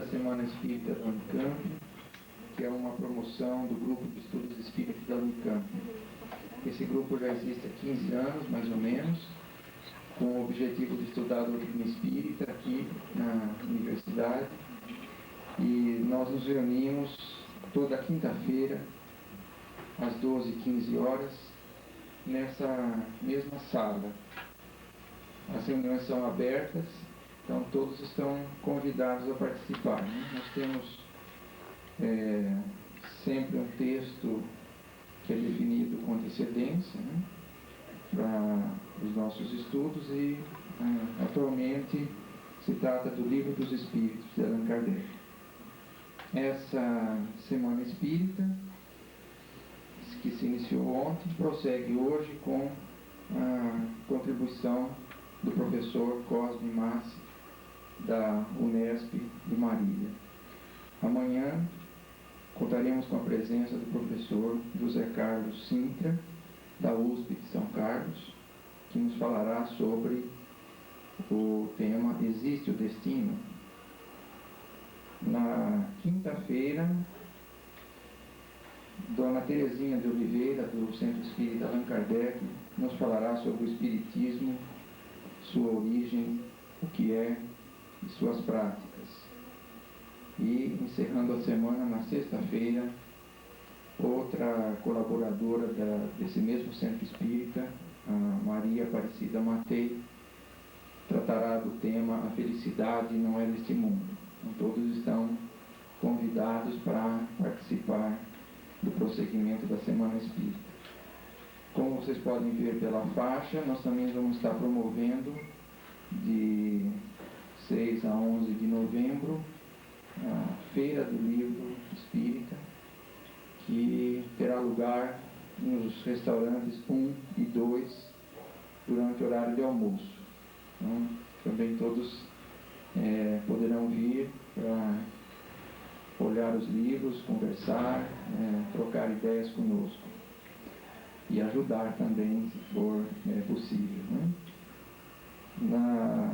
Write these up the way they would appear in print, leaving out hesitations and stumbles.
da Semana Espírita da Unicamp, que é uma promoção do Grupo de Estudos Espíritas da Unicamp. Esse grupo já existe há 15 anos, mais ou menos, com o objetivo de estudar a doutrina espírita aqui na universidade. E nós nos reunimos toda quinta-feira, às 12h15, nessa mesma sala. As reuniões são abertas, então todos estão convidados a participar, né? Nós temos sempre um texto que é definido com antecedência, né, para os nossos estudos, e atualmente se trata do Livro dos Espíritos, de Allan Kardec. Essa Semana Espírita, que se iniciou ontem, prossegue hoje com a contribuição do professor Cosme Massi, da Unesp de Marília. Amanhã contaremos com a presença do professor José Carlos Sintra, da USP de São Carlos, que nos falará sobre o tema Existe o Destino? Na quinta-feira, Dona Terezinha de Oliveira, do Centro Espírita Allan Kardec, nos falará sobre o Espiritismo, sua origem, o que é e suas práticas. E, encerrando a semana, na sexta-feira, outra colaboradora desse mesmo Centro Espírita, a Maria Aparecida Matei, tratará do tema A Felicidade Não É Deste Mundo. Então, todos estão convidados para participar do prosseguimento da Semana Espírita. Como vocês podem ver pela faixa, nós também vamos estar promovendo de 6 a 11 de novembro a Feira do Livro Espírita, que terá lugar nos restaurantes 1 e 2 durante o horário de almoço. Então, também todos poderão vir para olhar os livros, conversar, trocar ideias conosco e ajudar também, se for possível, né?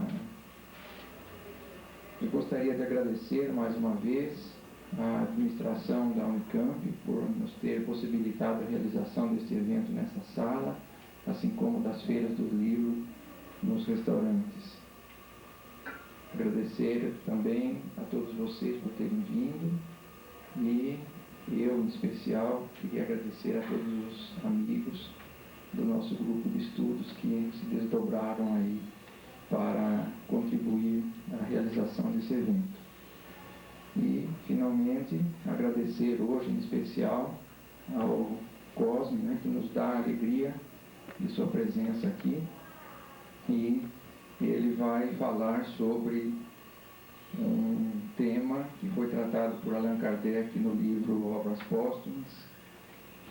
Eu gostaria de agradecer mais uma vez à administração da Unicamp por nos ter possibilitado a realização deste evento nessa sala, assim como das feiras do livro nos restaurantes. Agradecer também a todos vocês por terem vindo, e eu, em especial, queria agradecer a todos os amigos do nosso grupo de estudos que se desdobraram aí para contribuir na realização desse evento. E, finalmente, agradecer hoje, em especial, ao Cosme, né, que nos dá a alegria de sua presença aqui, e ele vai falar sobre um tema que foi tratado por Allan Kardec no livro Obras Póstumas,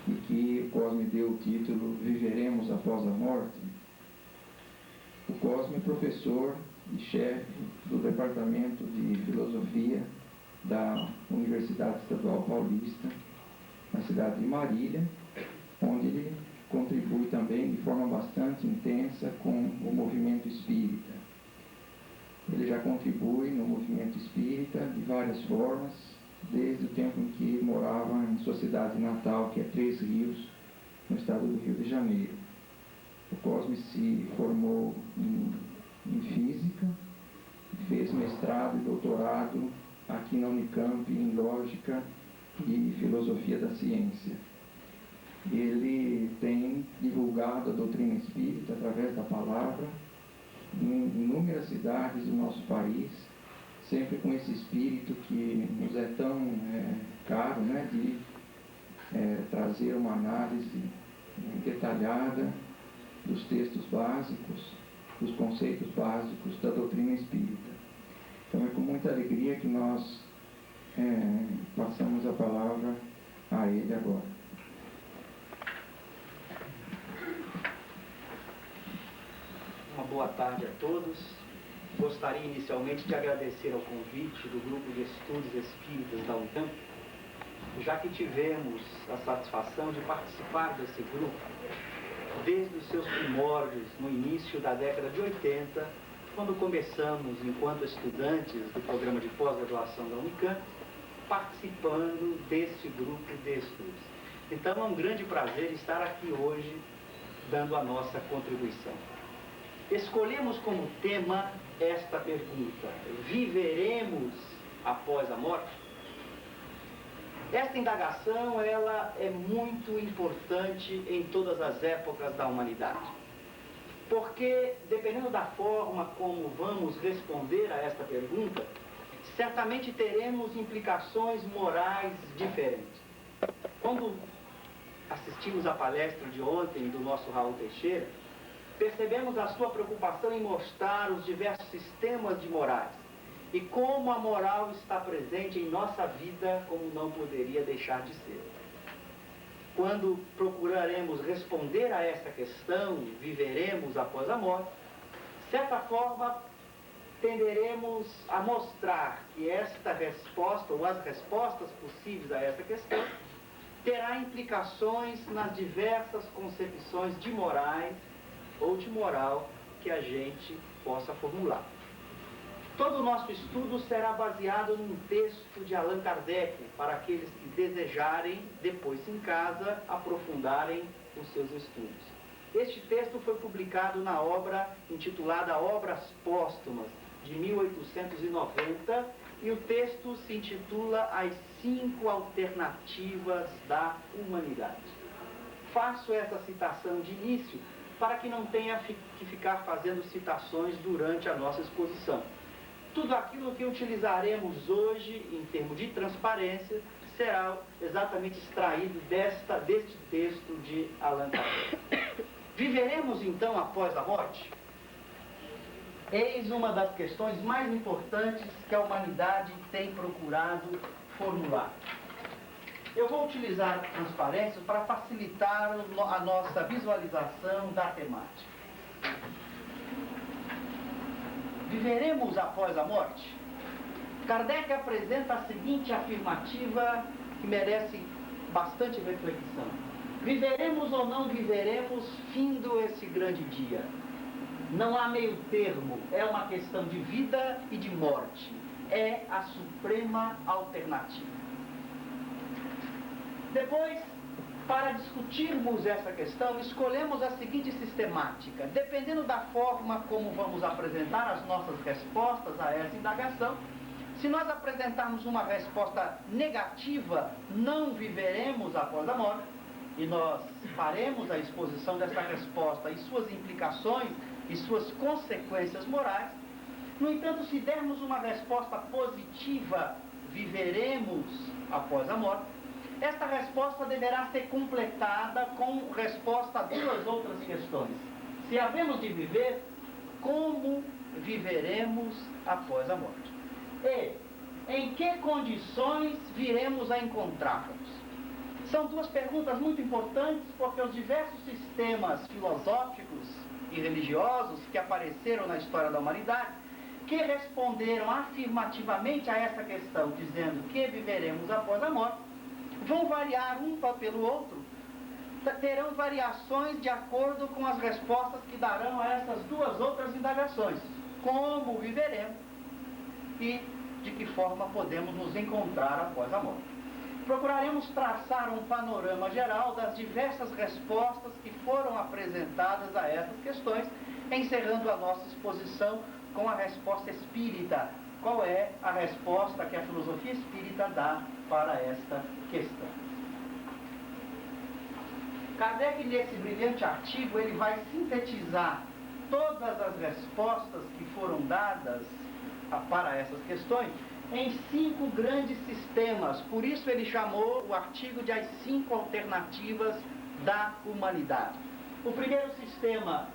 e que Cosme deu o título Viveremos Após a Morte. O Cosme é professor e chefe do Departamento de Filosofia da Universidade Estadual Paulista, na cidade de Marília, onde ele contribui também de forma bastante intensa com o movimento espírita. Ele já contribui no movimento espírita de várias formas, desde o tempo em que morava em sua cidade natal, que é Três Rios, no estado do Rio de Janeiro. O Cosme se formou em física, fez mestrado e doutorado aqui na Unicamp em Lógica e Filosofia da Ciência. Ele tem divulgado a doutrina espírita através da palavra em inúmeras cidades do nosso país, sempre com esse espírito que nos é tão caro, né, de trazer uma análise detalhada dos textos básicos, dos conceitos básicos da doutrina espírita. Então é com muita alegria que nós passamos a palavra a ele agora. Uma boa tarde a todos. Gostaria inicialmente de agradecer ao convite do Grupo de Estudos Espíritas da Unicamp, já que tivemos a satisfação de participar desse grupo desde os seus primórdios, no início da década de 80, quando começamos, enquanto estudantes do programa de pós-graduação da Unicamp, participando desse grupo de estudos. Então é um grande prazer estar aqui hoje, dando a nossa contribuição. Escolhemos como tema esta pergunta: viveremos após a morte? Esta indagação, ela é muito importante em todas as épocas da humanidade. Porque, dependendo da forma como vamos responder a esta pergunta, certamente teremos implicações morais diferentes. Quando assistimos à palestra de ontem do nosso Raul Teixeira, percebemos a sua preocupação em mostrar os diversos sistemas de morais e como a moral está presente em nossa vida como não poderia deixar de ser. Quando procuraremos responder a essa questão, viveremos após a morte, de certa forma tenderemos a mostrar que esta resposta, ou as respostas possíveis a essa questão, terá implicações nas diversas concepções de morais ou de moral que a gente possa formular. Todo o nosso estudo será baseado num texto de Allan Kardec, para aqueles que desejarem, depois em casa, aprofundarem os seus estudos. Este texto foi publicado na obra intitulada Obras Póstumas, de 1890, e o texto se intitula As 5 Alternativas da Humanidade. Faço essa citação de início para que não tenha que ficar fazendo citações durante a nossa exposição. Tudo aquilo que utilizaremos hoje, em termos de transparência, será exatamente extraído deste texto de Allan Kardec. Viveremos então após a morte? Eis uma das questões mais importantes que a humanidade tem procurado formular. Eu vou utilizar a transparência para facilitar a nossa visualização da temática. Viveremos após a morte? Kardec apresenta a seguinte afirmativa que merece bastante reflexão. Viveremos ou não viveremos, findo esse grande dia? Não há meio termo, é uma questão de vida e de morte. É a suprema alternativa. Depois, para discutirmos essa questão, escolhemos a seguinte sistemática. Dependendo da forma como vamos apresentar as nossas respostas a essa indagação, se nós apresentarmos uma resposta negativa, não viveremos após a morte, e nós faremos a exposição dessa resposta e suas implicações e suas consequências morais. No entanto, se dermos uma resposta positiva, viveremos após a morte, esta resposta deverá ser completada com resposta a duas outras questões. Se havemos de viver, como viveremos após a morte? E em que condições viremos a encontrar-nos? São duas perguntas muito importantes, porque os diversos sistemas filosóficos e religiosos que apareceram na história da humanidade, que responderam afirmativamente a essa questão, dizendo que viveremos após a morte, vão variar um pelo outro, terão variações de acordo com as respostas que darão a essas duas outras indagações. Como viveremos e de que forma podemos nos encontrar após a morte. Procuraremos traçar um panorama geral das diversas respostas que foram apresentadas a essas questões, encerrando a nossa exposição com a resposta espírita. Qual é a resposta que a filosofia espírita dá para esta questão? Kardec, nesse brilhante artigo, ele vai sintetizar todas as respostas que foram dadas para essas questões em 5 grandes sistemas. Por isso ele chamou o artigo de As 5 Alternativas da Humanidade. O primeiro sistema,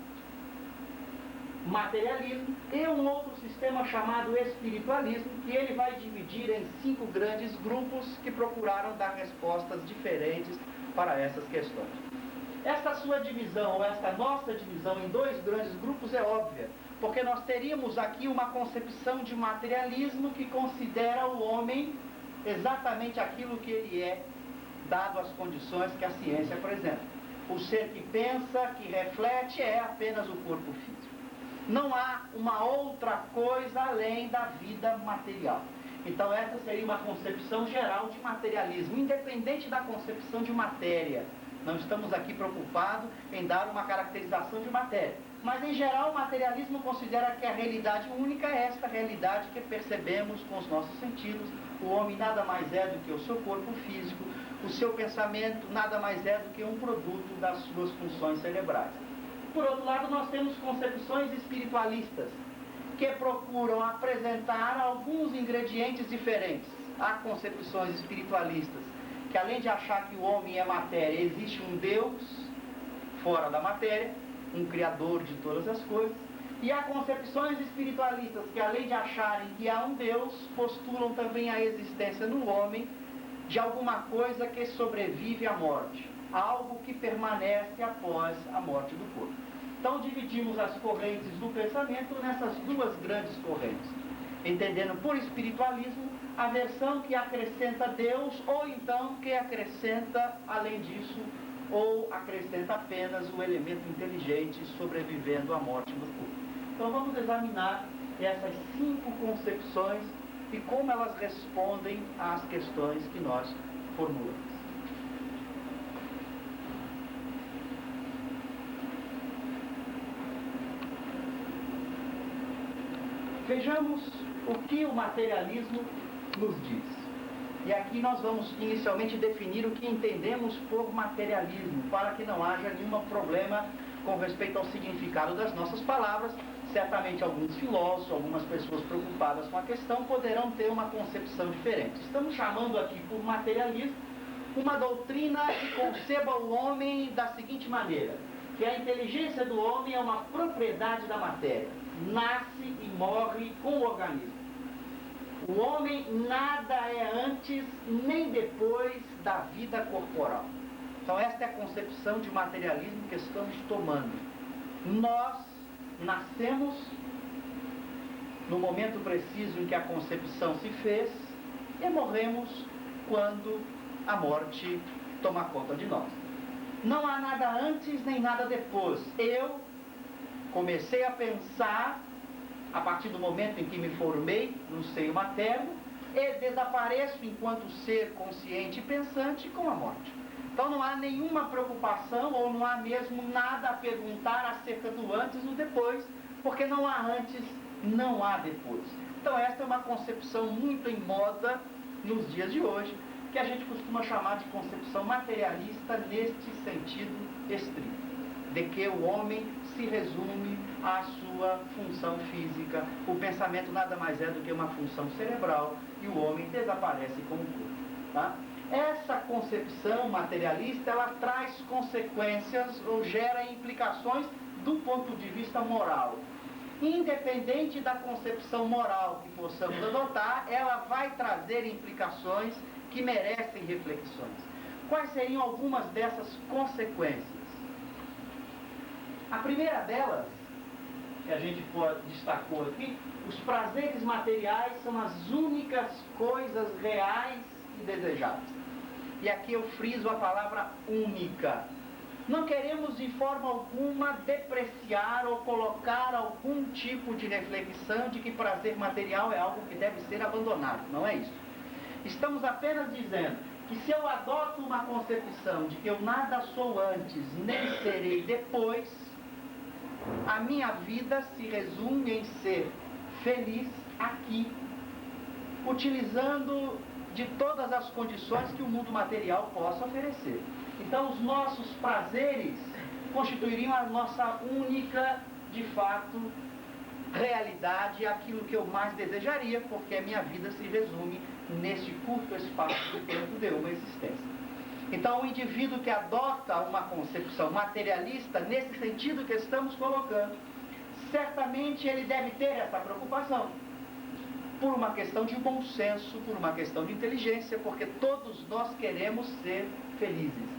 materialismo, e um outro sistema chamado espiritualismo, que ele vai dividir em 5 grandes grupos que procuraram dar respostas diferentes para essas questões. Esta sua divisão, ou esta nossa divisão em 2 grandes grupos é óbvia, porque nós teríamos aqui uma concepção de materialismo que considera o homem exatamente aquilo que ele é, dado as condições que a ciência apresenta. O ser que pensa, que reflete, é apenas o corpo físico. Não há uma outra coisa além da vida material. Então essa seria uma concepção geral de materialismo, independente da concepção de matéria. Não estamos aqui preocupados em dar uma caracterização de matéria. Mas em geral o materialismo considera que a realidade única é esta realidade que percebemos com os nossos sentidos. O homem nada mais é do que o seu corpo físico, o seu pensamento nada mais é do que um produto das suas funções cerebrais. Por outro lado, nós temos concepções espiritualistas, que procuram apresentar alguns ingredientes diferentes. Há concepções espiritualistas que, além de achar que o homem é matéria, existe um Deus fora da matéria, um Criador de todas as coisas. E há concepções espiritualistas que, além de acharem que há um Deus, postulam também a existência no homem de alguma coisa que sobrevive à morte, algo que permanece após a morte do corpo. Então dividimos as correntes do pensamento nessas duas grandes correntes, entendendo por espiritualismo a versão que acrescenta Deus, ou então que acrescenta, além disso, ou acrescenta apenas um elemento inteligente sobrevivendo à morte do corpo. Então vamos examinar essas 5 concepções e como elas respondem às questões que nós formulamos. Vejamos o que o materialismo nos diz. E aqui nós vamos inicialmente definir o que entendemos por materialismo, para que não haja nenhum problema com respeito ao significado das nossas palavras. Certamente alguns filósofos, algumas pessoas preocupadas com a questão poderão ter uma concepção diferente. Estamos chamando aqui por materialismo uma doutrina que conceba o homem da seguinte maneira: que a inteligência do homem é uma propriedade da matéria, nasce e morre com o organismo. O homem nada é antes nem depois da vida corporal. Então esta é a concepção de materialismo que estamos tomando. Nós nascemos no momento preciso em que a concepção se fez e morremos quando a morte toma conta de nós. Não há nada antes nem nada depois. Eu comecei a pensar a partir do momento em que me formei no seio materno e desapareço enquanto ser consciente e pensante com a morte. Então não há nenhuma preocupação ou não há mesmo nada a perguntar acerca do antes e do depois, porque não há antes, não há depois. Então esta é uma concepção muito em moda nos dias de hoje, que a gente costuma chamar de concepção materialista neste sentido estrito, de que o homem se resume à sua função física, o pensamento nada mais é do que uma função cerebral e o homem desaparece como corpo. Tá? Essa concepção materialista, ela traz consequências ou gera implicações do ponto de vista moral. Independente da concepção moral que possamos adotar, ela vai trazer implicações que merecem reflexões. Quais seriam algumas dessas consequências? A primeira delas, que a gente destacou aqui, os prazeres materiais são as únicas coisas reais e desejáveis. E aqui eu friso a palavra única. Não queremos de forma alguma depreciar ou colocar algum tipo de reflexão de que prazer material é algo que deve ser abandonado. Não é isso. Estamos apenas dizendo que se eu adoto uma concepção de que eu nada sou antes nem serei depois, a minha vida se resume em ser feliz aqui, utilizando de todas as condições que o mundo material possa oferecer. Então os nossos prazeres constituiriam a nossa única, de fato, realidade, aquilo que eu mais desejaria, porque a minha vida se resume neste curto espaço de tempo de uma existência. Então o indivíduo que adota uma concepção materialista, nesse sentido que estamos colocando, certamente ele deve ter essa preocupação, por uma questão de bom senso, por uma questão de inteligência, porque todos nós queremos ser felizes.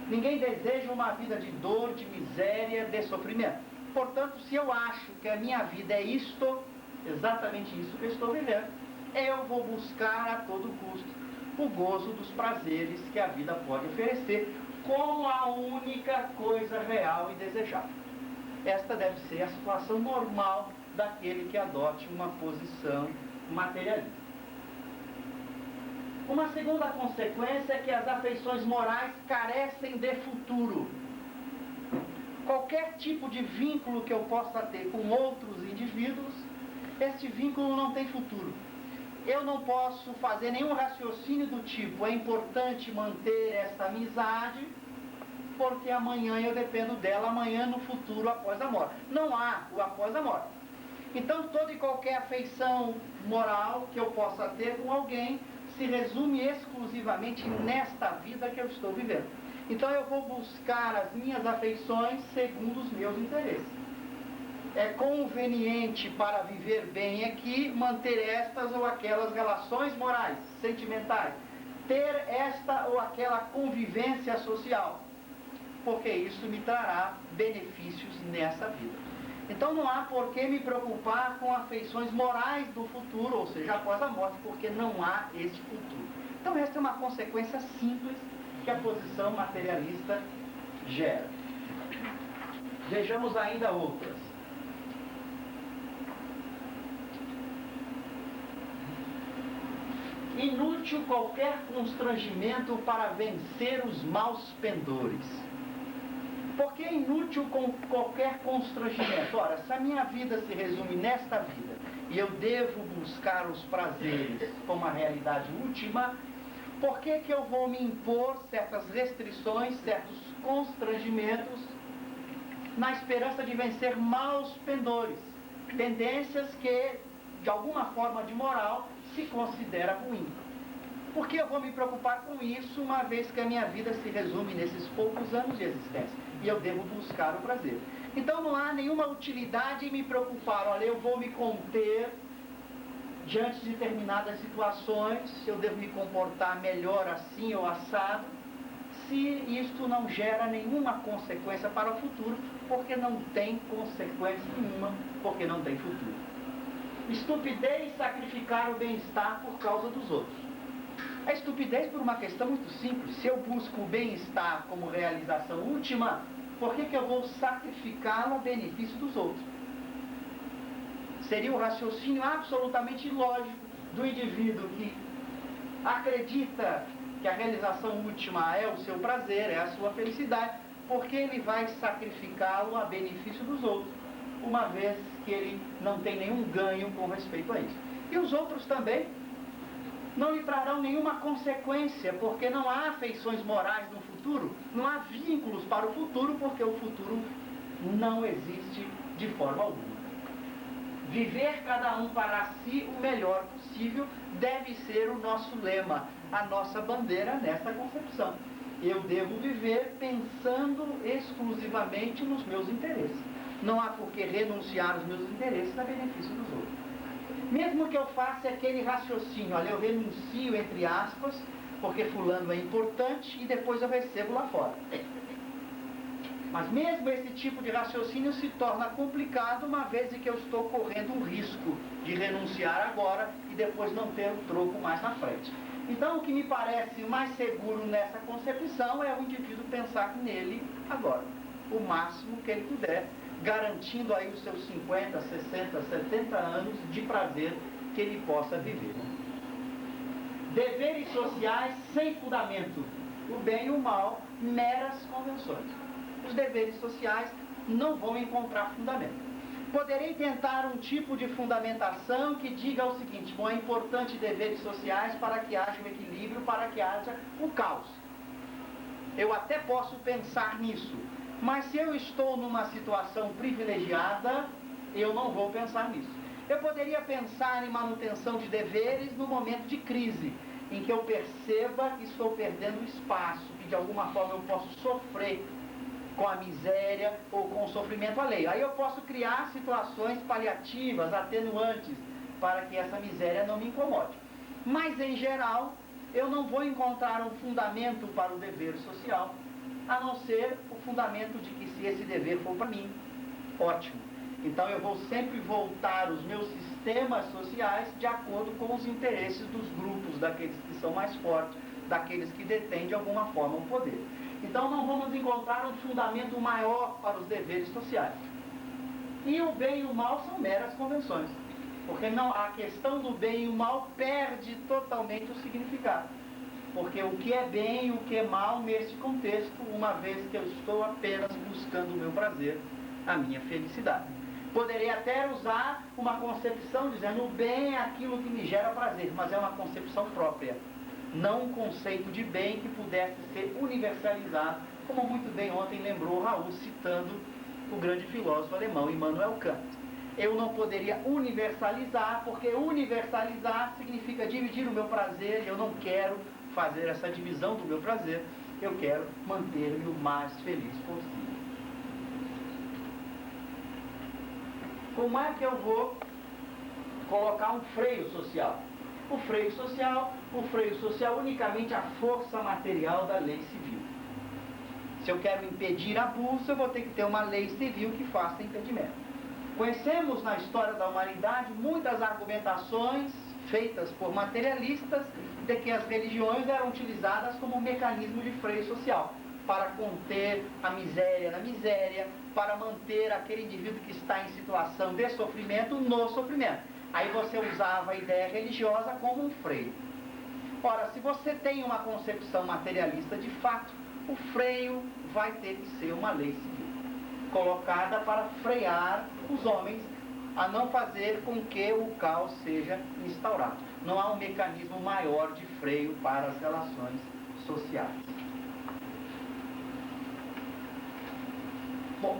Ninguém deseja uma vida de dor, de miséria, de sofrimento. Portanto, se eu acho que a minha vida é isto, exatamente isso que eu estou vivendo, eu vou buscar a todo custo o gozo dos prazeres que a vida pode oferecer como a única coisa real e desejável. esta deve ser a situação normal daquele que adote uma posição materialista. Uma segunda consequência é que as afeições morais carecem de futuro. Qualquer tipo de vínculo que eu possa ter com outros indivíduos, este vínculo não tem futuro. Eu não posso fazer nenhum raciocínio do tipo, é importante manter essa amizade, porque amanhã eu dependo dela, amanhã no futuro, após a morte. Não há o após a morte. Então, toda e qualquer afeição moral que eu possa ter com alguém se resume exclusivamente nesta vida que eu estou vivendo. Então, eu vou buscar as minhas afeições segundo os meus interesses. É conveniente para viver bem aqui manter estas ou aquelas relações morais, sentimentais, ter esta ou aquela convivência social, porque isso me trará benefícios nessa vida. Então não há por que me preocupar com afeições morais do futuro, ou seja, após a morte, porque não há este futuro. Então esta é uma consequência simples que a posição materialista gera. Vejamos ainda outras. Inútil qualquer constrangimento para vencer os maus pendores. Por que é inútil com qualquer constrangimento? Ora, se a minha vida se resume nesta vida e eu devo buscar os prazeres como a realidade última, por que que eu vou me impor certas restrições, certos constrangimentos, na esperança de vencer maus pendores, tendências que, de alguma forma de moral, se considera ruim? Por que eu vou me preocupar com isso, uma vez que a minha vida se resume nesses poucos anos de existência? E eu devo buscar o prazer. Então não há nenhuma utilidade em me preocupar, olha, eu vou me conter diante de determinadas situações, eu devo me comportar melhor assim ou assado, se isto não gera nenhuma consequência para o futuro, porque não tem consequência nenhuma, porque não tem futuro. Estupidez sacrificar o bem-estar por causa dos outros. A estupidez por uma questão muito simples. Se eu busco o bem-estar como realização última, por que que eu vou sacrificá-lo a benefício dos outros? Seria um raciocínio absolutamente ilógico do indivíduo que acredita que a realização última é o seu prazer, é a sua felicidade, porque ele vai sacrificá-lo a benefício dos outros, uma vez que ele não tem nenhum ganho com respeito a isso. E os outros também não lhe trarão nenhuma consequência, porque não há afeições morais no futuro, não há vínculos para o futuro, porque o futuro não existe de forma alguma. Viver cada um para si o melhor possível deve ser o nosso lema, a nossa bandeira nesta concepção. Eu devo viver pensando exclusivamente nos meus interesses. Não há por que renunciar aos meus interesses a benefício dos outros. Mesmo que eu faça aquele raciocínio, olha, eu renuncio, entre aspas, porque fulano é importante e depois eu recebo lá fora. Mas mesmo esse tipo de raciocínio se torna complicado, uma vez que eu estou correndo o risco de renunciar agora e depois não ter o troco mais na frente. Então o que me parece mais seguro nessa concepção é o indivíduo pensar nele agora, o máximo que ele puder, garantindo aí os seus 50, 60, 70 anos de prazer que ele possa viver. Deveres sociais sem fundamento. O bem e o mal, meras convenções. Os deveres sociais não vão encontrar fundamento. Poderei tentar um tipo de fundamentação que diga o seguinte: bom, é importante deveres sociais para que haja o equilíbrio, para que haja o caos. Eu até posso pensar nisso. Mas se eu estou numa situação privilegiada, eu não vou pensar nisso. Eu poderia pensar em manutenção de deveres no momento de crise, em que eu perceba que estou perdendo espaço, que de alguma forma eu posso sofrer com a miséria ou com o sofrimento alheio. Aí eu posso criar situações paliativas, atenuantes, para que essa miséria não me incomode. Mas, em geral, eu não vou encontrar um fundamento para o dever social, a não ser o fundamento de que, se esse dever for para mim, ótimo. Então eu vou sempre voltar os meus sistemas sociais de acordo com os interesses dos grupos, daqueles que são mais fortes, daqueles que detêm de alguma forma o poder. Então não vamos encontrar um fundamento maior para os deveres sociais. E o bem e o mal são meras convenções, porque não, a questão do bem e o mal perde totalmente o significado. Porque o que é bem e o que é mal nesse contexto, uma vez que eu estou apenas buscando o meu prazer, a minha felicidade. Poderia até usar uma concepção dizendo o bem é aquilo que me gera prazer, mas é uma concepção própria, não um conceito de bem que pudesse ser universalizado, como muito bem ontem lembrou Raul, citando o grande filósofo alemão Immanuel Kant. Eu não poderia universalizar, porque universalizar significa dividir o meu prazer, e eu não quero fazer essa divisão do meu prazer, eu quero manter-me o mais feliz possível. Como é que eu vou colocar um freio social? O freio social unicamente a força material da lei civil. Se eu quero impedir abuso, eu vou ter que ter uma lei civil que faça impedimento. Conhecemos na história da humanidade muitas argumentações feitas por materialistas de que as religiões eram utilizadas como um mecanismo de freio social, para conter a miséria na miséria, para manter aquele indivíduo que está em situação de sofrimento no sofrimento. Aí você usava a ideia religiosa como um freio. Ora, se você tem uma concepção materialista de fato, o freio vai ter que ser uma lei civil, colocada para frear os homens a não fazer com que o caos seja instaurado. Não há um mecanismo maior de freio para as relações sociais. Bom,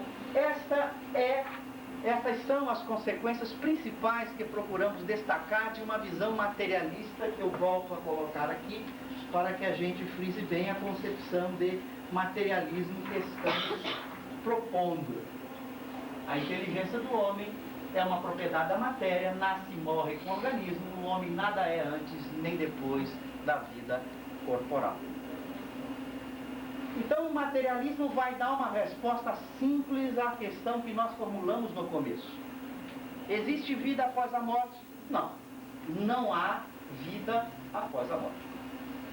essas são as consequências principais que procuramos destacar de uma visão materialista que eu volto a colocar aqui, para que a gente frise bem a concepção de materialismo que estamos propondo. A inteligência do homem é uma propriedade da matéria, nasce e morre com o organismo, o homem nada é antes nem depois da vida corporal. Então o materialismo vai dar uma resposta simples à questão que nós formulamos no começo. Existe vida após a morte? Não. Não há vida após a morte.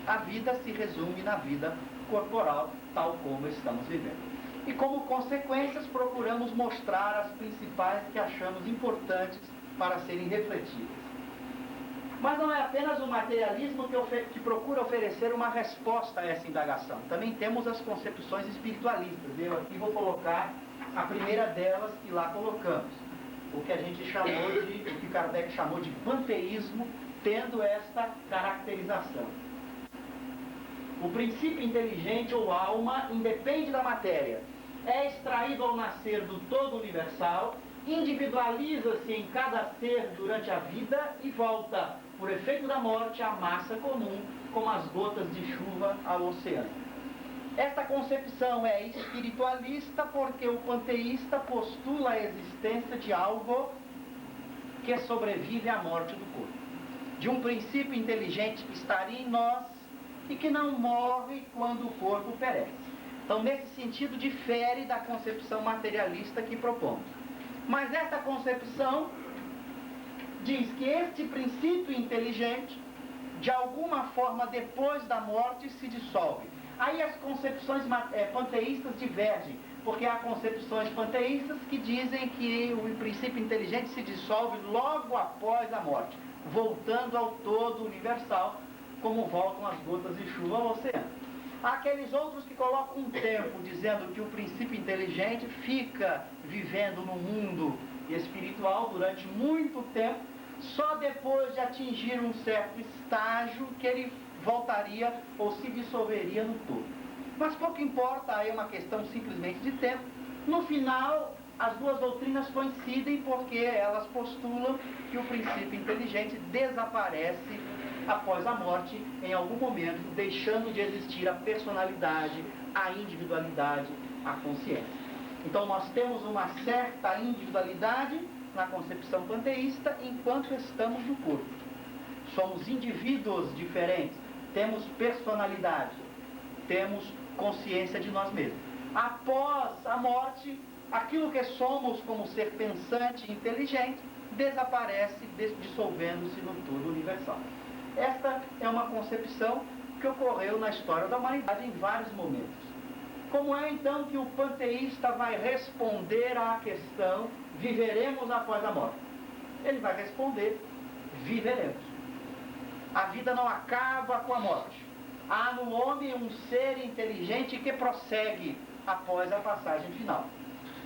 A vida se resume na vida corporal, tal como estamos vivendo. E como consequências procuramos mostrar as principais que achamos importantes para serem refletidas. Mas não é apenas o materialismo que procura oferecer uma resposta a essa indagação. Também temos as concepções espiritualistas. Eu aqui vou colocar a primeira delas que lá colocamos. O que a gente chamou de, o que Kardec chamou de panteísmo, tendo esta caracterização. O princípio inteligente ou alma independe da matéria. É extraído ao nascer do todo universal, individualiza-se em cada ser durante a vida e volta, por efeito da morte, à massa comum, como as gotas de chuva ao oceano. Esta concepção é espiritualista porque o panteísta postula a existência de algo que sobrevive à morte do corpo, de um princípio inteligente que estaria em nós e que não morre quando o corpo perece. Então, nesse sentido, difere da concepção materialista que propomos. Mas esta concepção diz que este princípio inteligente, de alguma forma, depois da morte, se dissolve. Aí as concepções panteístas divergem, porque há concepções panteístas que dizem que o princípio inteligente se dissolve logo após a morte, voltando ao todo universal, como voltam as gotas de chuva ao oceano. Há aqueles outros que colocam um tempo, dizendo que o princípio inteligente fica vivendo no mundo espiritual durante muito tempo, só depois de atingir um certo estágio que ele voltaria ou se dissolveria no todo. Mas pouco importa, aí é uma questão simplesmente de tempo. No final, as duas doutrinas coincidem porque elas postulam que o princípio inteligente desaparece após a morte, em algum momento, deixando de existir a personalidade, a individualidade, a consciência. Então nós temos uma certa individualidade na concepção panteísta enquanto estamos no corpo. Somos indivíduos diferentes, temos personalidade, temos consciência de nós mesmos. Após a morte, aquilo que somos como ser pensante e inteligente desaparece, dissolvendo-se no todo universal. Esta é uma concepção que ocorreu na história da humanidade em vários momentos. Como é então que o panteísta vai responder à questão: viveremos após a morte? Ele vai responder: viveremos. A vida não acaba com a morte. Há no homem um ser inteligente que prossegue após a passagem final.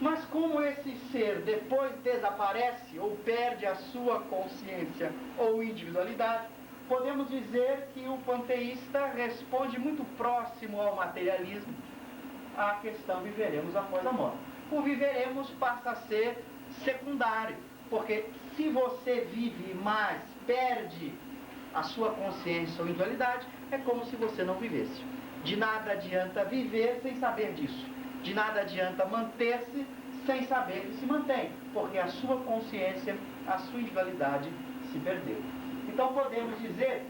Mas como esse ser depois desaparece ou perde a sua consciência ou individualidade, podemos dizer que o panteísta responde muito próximo ao materialismo à questão: viveremos após a morte. O viveremos passa a ser secundário, porque se você vive, mas perde a sua consciência ou individualidade, é como se você não vivesse. De nada adianta viver sem saber disso. De nada adianta manter-se sem saber que se mantém, porque a sua consciência, a sua individualidade se perdeu. Então podemos dizer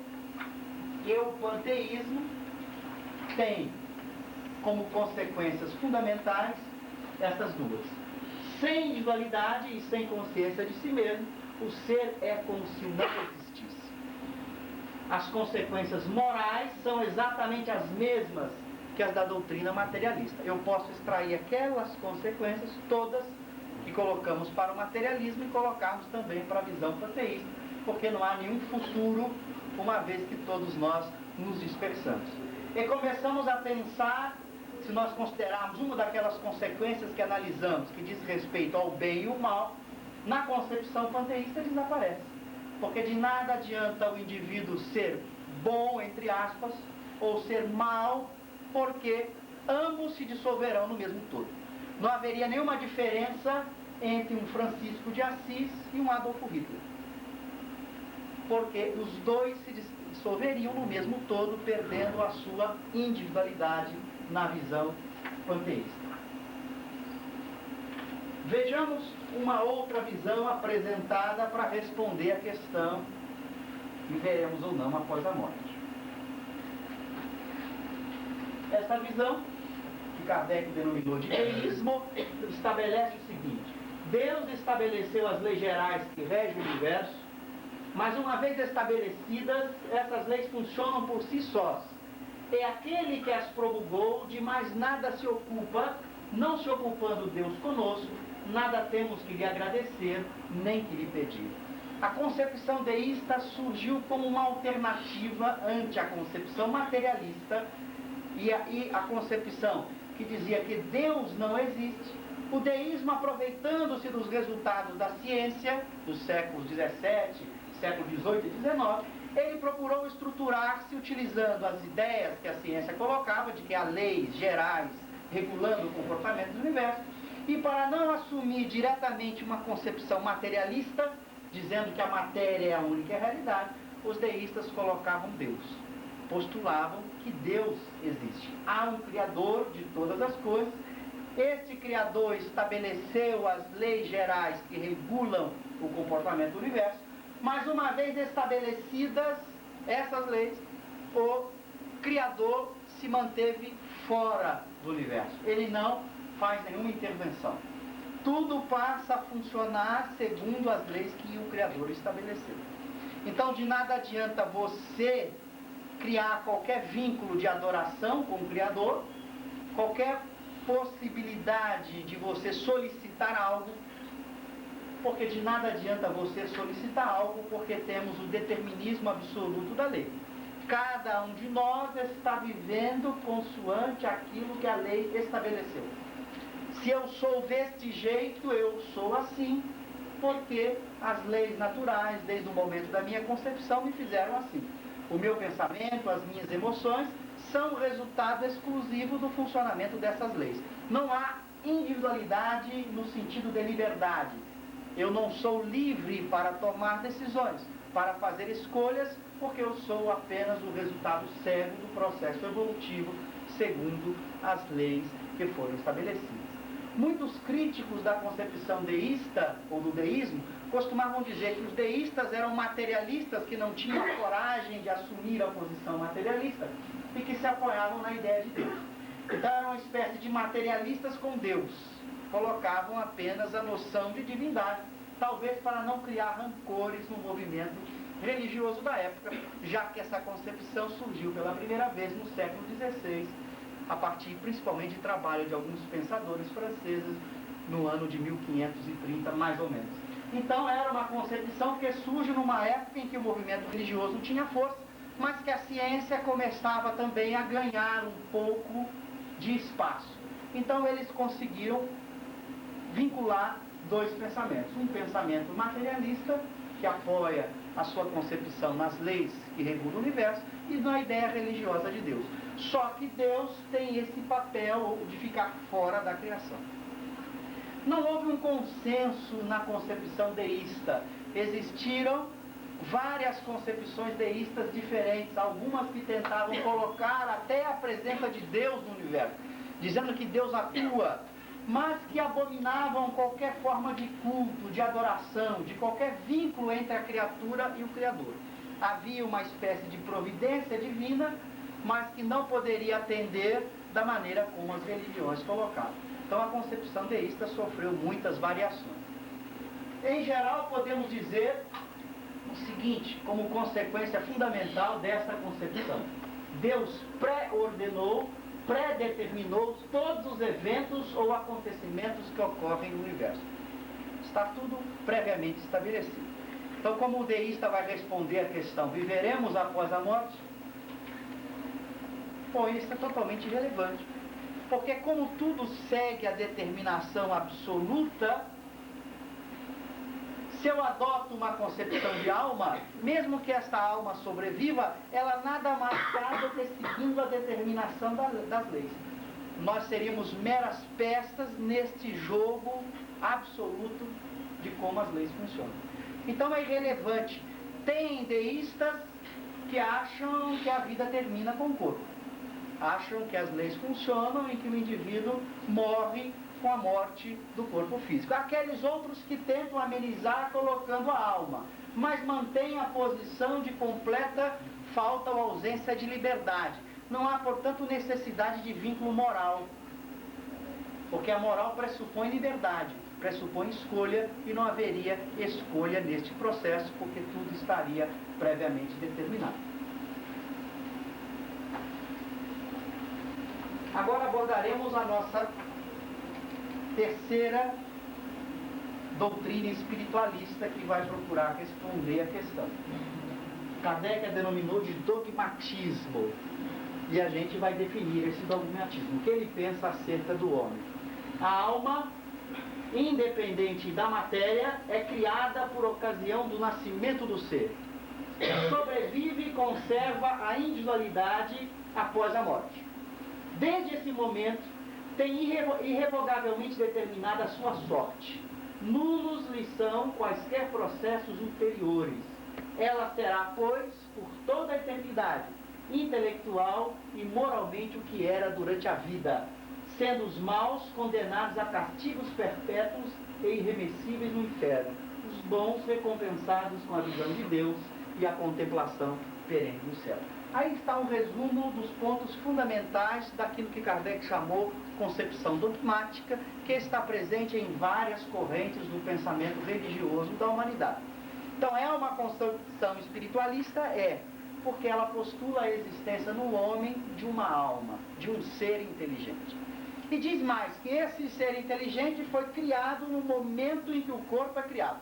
que o panteísmo tem como consequências fundamentais essas duas. Sem individualidade e sem consciência de si mesmo, o ser é como se não existisse. As consequências morais são exatamente as mesmas que as da doutrina materialista. Eu posso extrair aquelas consequências todas que colocamos para o materialismo e colocarmos também para a visão panteísta, porque não há nenhum futuro, uma vez que todos nós nos dispersamos. E começamos a pensar, se nós considerarmos uma daquelas consequências que analisamos, que diz respeito ao bem e o mal, na concepção panteísta desaparece. Porque de nada adianta o indivíduo ser bom, entre aspas, ou ser mal, porque ambos se dissolverão no mesmo todo. Não haveria nenhuma diferença entre um Francisco de Assis e um Adolfo Hitler. Porque os dois se dissolveriam no mesmo todo, perdendo a sua individualidade na visão panteísta. Vejamos uma outra visão apresentada para responder a questão: viveremos ou não após a morte. Essa visão, que Kardec denominou de deísmo, estabelece o seguinte: Deus estabeleceu as leis gerais que regem o universo, mas uma vez estabelecidas, essas leis funcionam por si sós. É aquele que as promulgou, de mais nada se ocupa, não se ocupando Deus conosco, nada temos que lhe agradecer, nem que lhe pedir. A concepção deísta surgiu como uma alternativa ante a concepção materialista e a concepção que dizia que Deus não existe. O deísmo, aproveitando-se dos resultados da ciência dos séculos XVII, século XVIII e XIX, ele procurou estruturar-se utilizando as ideias que a ciência colocava, de que há leis gerais regulando o comportamento do universo, e para não assumir diretamente uma concepção materialista, dizendo que a matéria é a única realidade, os deístas colocavam Deus. Postulavam que Deus existe. Há um Criador de todas as coisas. Este Criador estabeleceu as leis gerais que regulam o comportamento do universo, mas uma vez estabelecidas essas leis, o Criador se manteve fora do universo. Ele não faz nenhuma intervenção. Tudo passa a funcionar segundo as leis que o Criador estabeleceu. Então, de nada adianta você criar qualquer vínculo de adoração com o Criador, qualquer possibilidade de você solicitar algo, porque de nada adianta você solicitar algo, porque temos o determinismo absoluto da lei. Cada um de nós está vivendo consoante aquilo que a lei estabeleceu. Se eu sou deste jeito, eu sou assim, porque as leis naturais, desde o momento da minha concepção, me fizeram assim. O meu pensamento, as minhas emoções, são resultado exclusivo do funcionamento dessas leis. Não há individualidade no sentido de liberdade. Eu não sou livre para tomar decisões, para fazer escolhas, porque eu sou apenas o resultado cego do processo evolutivo, segundo as leis que foram estabelecidas. Muitos críticos da concepção deísta, ou do deísmo, costumavam dizer que os deístas eram materialistas que não tinham coragem de assumir a posição materialista e que se apoiavam na ideia de Deus. Então eram uma espécie de materialistas com Deus. Colocavam apenas a noção de divindade, talvez para não criar rancores no movimento religioso da época, já que essa concepção surgiu pela primeira vez no século XVI a partir principalmente de trabalho de alguns pensadores franceses no ano de 1530, mais ou menos. Então era uma concepção que surge numa época em que o movimento religioso não tinha força, mas que a ciência começava também a ganhar um pouco de espaço. Então eles conseguiram vincular dois pensamentos. Um pensamento materialista, que apoia a sua concepção nas leis que regulam o universo, e na ideia religiosa de Deus. Só que Deus tem esse papel de ficar fora da criação. Não houve um consenso na concepção deísta. Existiram várias concepções deístas diferentes, algumas que tentavam colocar até a presença de Deus no universo, dizendo que Deus atua, mas que abominavam qualquer forma de culto, de adoração, de qualquer vínculo entre a criatura e o Criador. Havia uma espécie de providência divina, mas que não poderia atender da maneira como as religiões colocavam. Então a concepção deísta sofreu muitas variações. Em geral, podemos dizer o seguinte, como consequência fundamental dessa concepção: Deus pré-ordenou, predeterminou todos os eventos ou acontecimentos que ocorrem no universo. Está tudo previamente estabelecido. Então, como o deísta vai responder à questão, viveremos após a morte? Bom, isso é totalmente irrelevante. Porque como tudo segue a determinação absoluta, se eu adoto uma concepção de alma, mesmo que esta alma sobreviva, ela nada mais faz do que seguindo a determinação das leis. Nós seríamos meras peças neste jogo absoluto de como as leis funcionam. Então é irrelevante. Tem deístas que acham que a vida termina com o corpo. Acham que as leis funcionam e que o indivíduo morre com a morte do corpo físico. Aqueles outros que tentam amenizar colocando a alma, mas mantêm a posição de completa falta ou ausência de liberdade. Não há, portanto, necessidade de vínculo moral, porque a moral pressupõe liberdade, pressupõe escolha, e não haveria escolha neste processo, porque tudo estaria previamente determinado. Agora abordaremos a nossa terceira doutrina espiritualista, que vai procurar responder a questão. Kardec a denominou de dogmatismo, e a gente vai definir esse dogmatismo. O que ele pensa acerca do homem? A alma, independente da matéria, é criada por ocasião do nascimento do ser. Sobrevive e conserva a individualidade após a morte. Desde esse momento, tem irrevogavelmente determinada a sua sorte. Nulos lhe são quaisquer processos ulteriores. Ela será, pois, por toda a eternidade, intelectual e moralmente o que era durante a vida, sendo os maus condenados a castigos perpétuos e irremessíveis no inferno, os bons recompensados com a visão de Deus e a contemplação perene do céu. Aí está um resumo dos pontos fundamentais daquilo que Kardec chamou concepção dogmática, que está presente em várias correntes do pensamento religioso da humanidade. Então é uma concepção espiritualista? É, porque ela postula a existência no homem de uma alma, de um ser inteligente. E diz mais, que esse ser inteligente foi criado no momento em que o corpo é criado.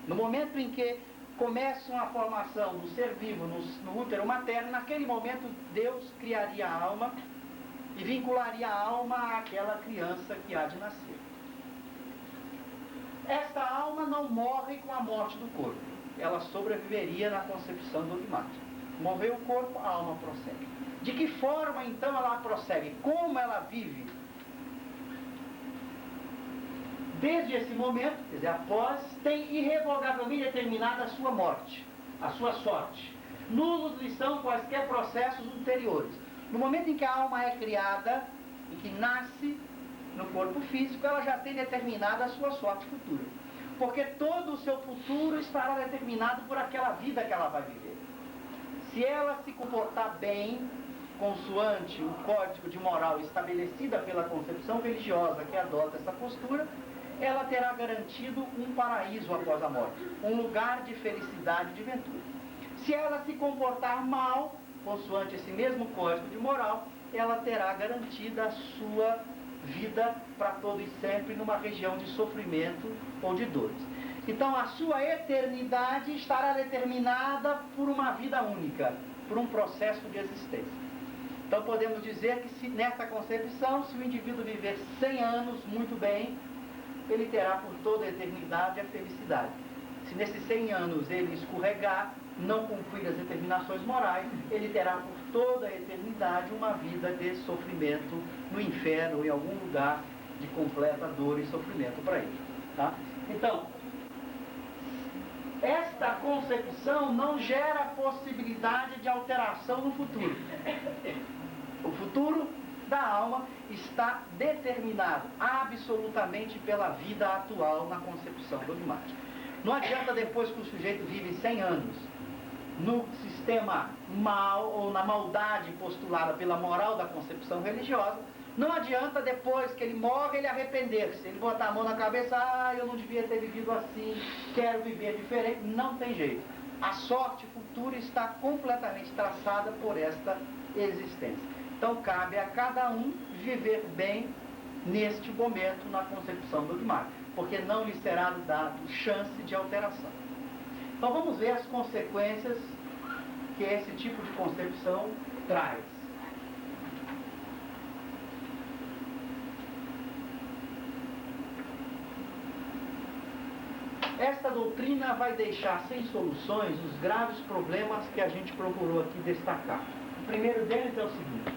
No momento em que começa a formação do ser vivo no útero materno, naquele momento Deus criaria a alma e vincularia a alma àquela criança que há de nascer. Esta alma não morre com a morte do corpo, ela sobreviveria na concepção dogmática. Morreu o corpo, a alma prossegue. De que forma então ela prossegue? Como ela vive? Desde esse momento, quer dizer, após, tem irrevogavelmente determinada a sua morte, a sua sorte. Nulos lhe são quaisquer processos ulteriores. No momento em que a alma é criada, em que nasce no corpo físico, ela já tem determinada a sua sorte futura. Porque todo o seu futuro estará determinado por aquela vida que ela vai viver. Se ela se comportar bem, consoante o código de moral estabelecida pela concepção religiosa que adota essa postura, ela terá garantido um paraíso após a morte, um lugar de felicidade e de ventura. Se ela se comportar mal, consoante esse mesmo código de moral, ela terá garantida a sua vida para todo e sempre numa região de sofrimento ou de dores. Então a sua eternidade estará determinada por uma vida única, por um processo de existência. Então podemos dizer que nessa concepção, se o indivíduo viver 100 anos muito bem, ele terá por toda a eternidade a felicidade. Se nesses 100 anos ele escorregar, não cumprir as determinações morais, ele terá por toda a eternidade uma vida de sofrimento no inferno ou em algum lugar de completa dor e sofrimento para ele. Tá? Então, esta concepção não gera possibilidade de alteração no futuro. O futuro da alma está determinado absolutamente pela vida atual na concepção dogmática. Não adianta depois que o sujeito vive 100 anos no sistema mal ou na maldade postulada pela moral da concepção religiosa, não adianta depois que ele morre ele arrepender-se, ele botar a mão na cabeça, eu não devia ter vivido assim, quero viver diferente, não tem jeito. A sorte futura está completamente traçada por esta existência. Então cabe a cada um viver bem neste momento na concepção dogmática, porque não lhe será dado chance de alteração. Então vamos ver as consequências que esse tipo de concepção traz. Esta doutrina vai deixar sem soluções os graves problemas que a gente procurou aqui destacar. O primeiro deles é o seguinte: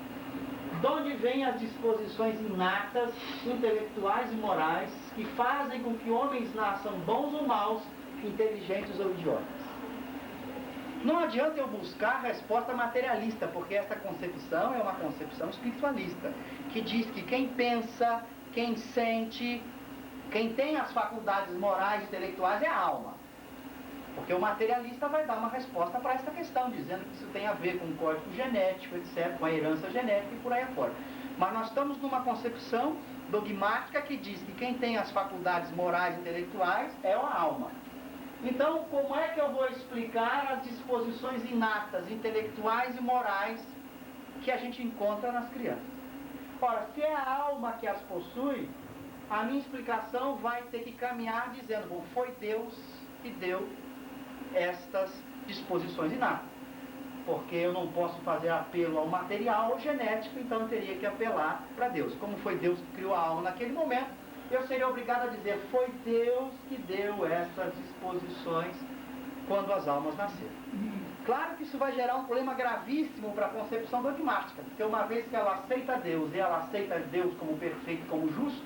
de onde vêm as disposições inatas, intelectuais e morais que fazem com que homens nasçam bons ou maus, inteligentes ou idiotas? Não adianta eu buscar resposta materialista, porque essa concepção é uma concepção espiritualista, que diz que quem pensa, quem sente, quem tem as faculdades morais e intelectuais é a alma. Porque o materialista vai dar uma resposta para essa questão, dizendo que isso tem a ver com o código genético, etc., com a herança genética e por aí afora. Mas nós estamos numa concepção dogmática que diz que quem tem as faculdades morais e intelectuais é a alma. Então, como é que eu vou explicar as disposições inatas, intelectuais e morais que a gente encontra nas crianças? Ora, se é a alma que as possui, a minha explicação vai ter que caminhar dizendo, bom, foi Deus que deu estas disposições inatas. Porque eu não posso fazer apelo ao material ou genético, então eu teria que apelar para Deus. Como foi Deus que criou a alma naquele momento, eu seria obrigado a dizer, foi Deus que deu essas disposições quando as almas nasceram. Claro que isso vai gerar um problema gravíssimo para a concepção dogmática, porque uma vez que ela aceita Deus e ela aceita Deus como perfeito, como justo,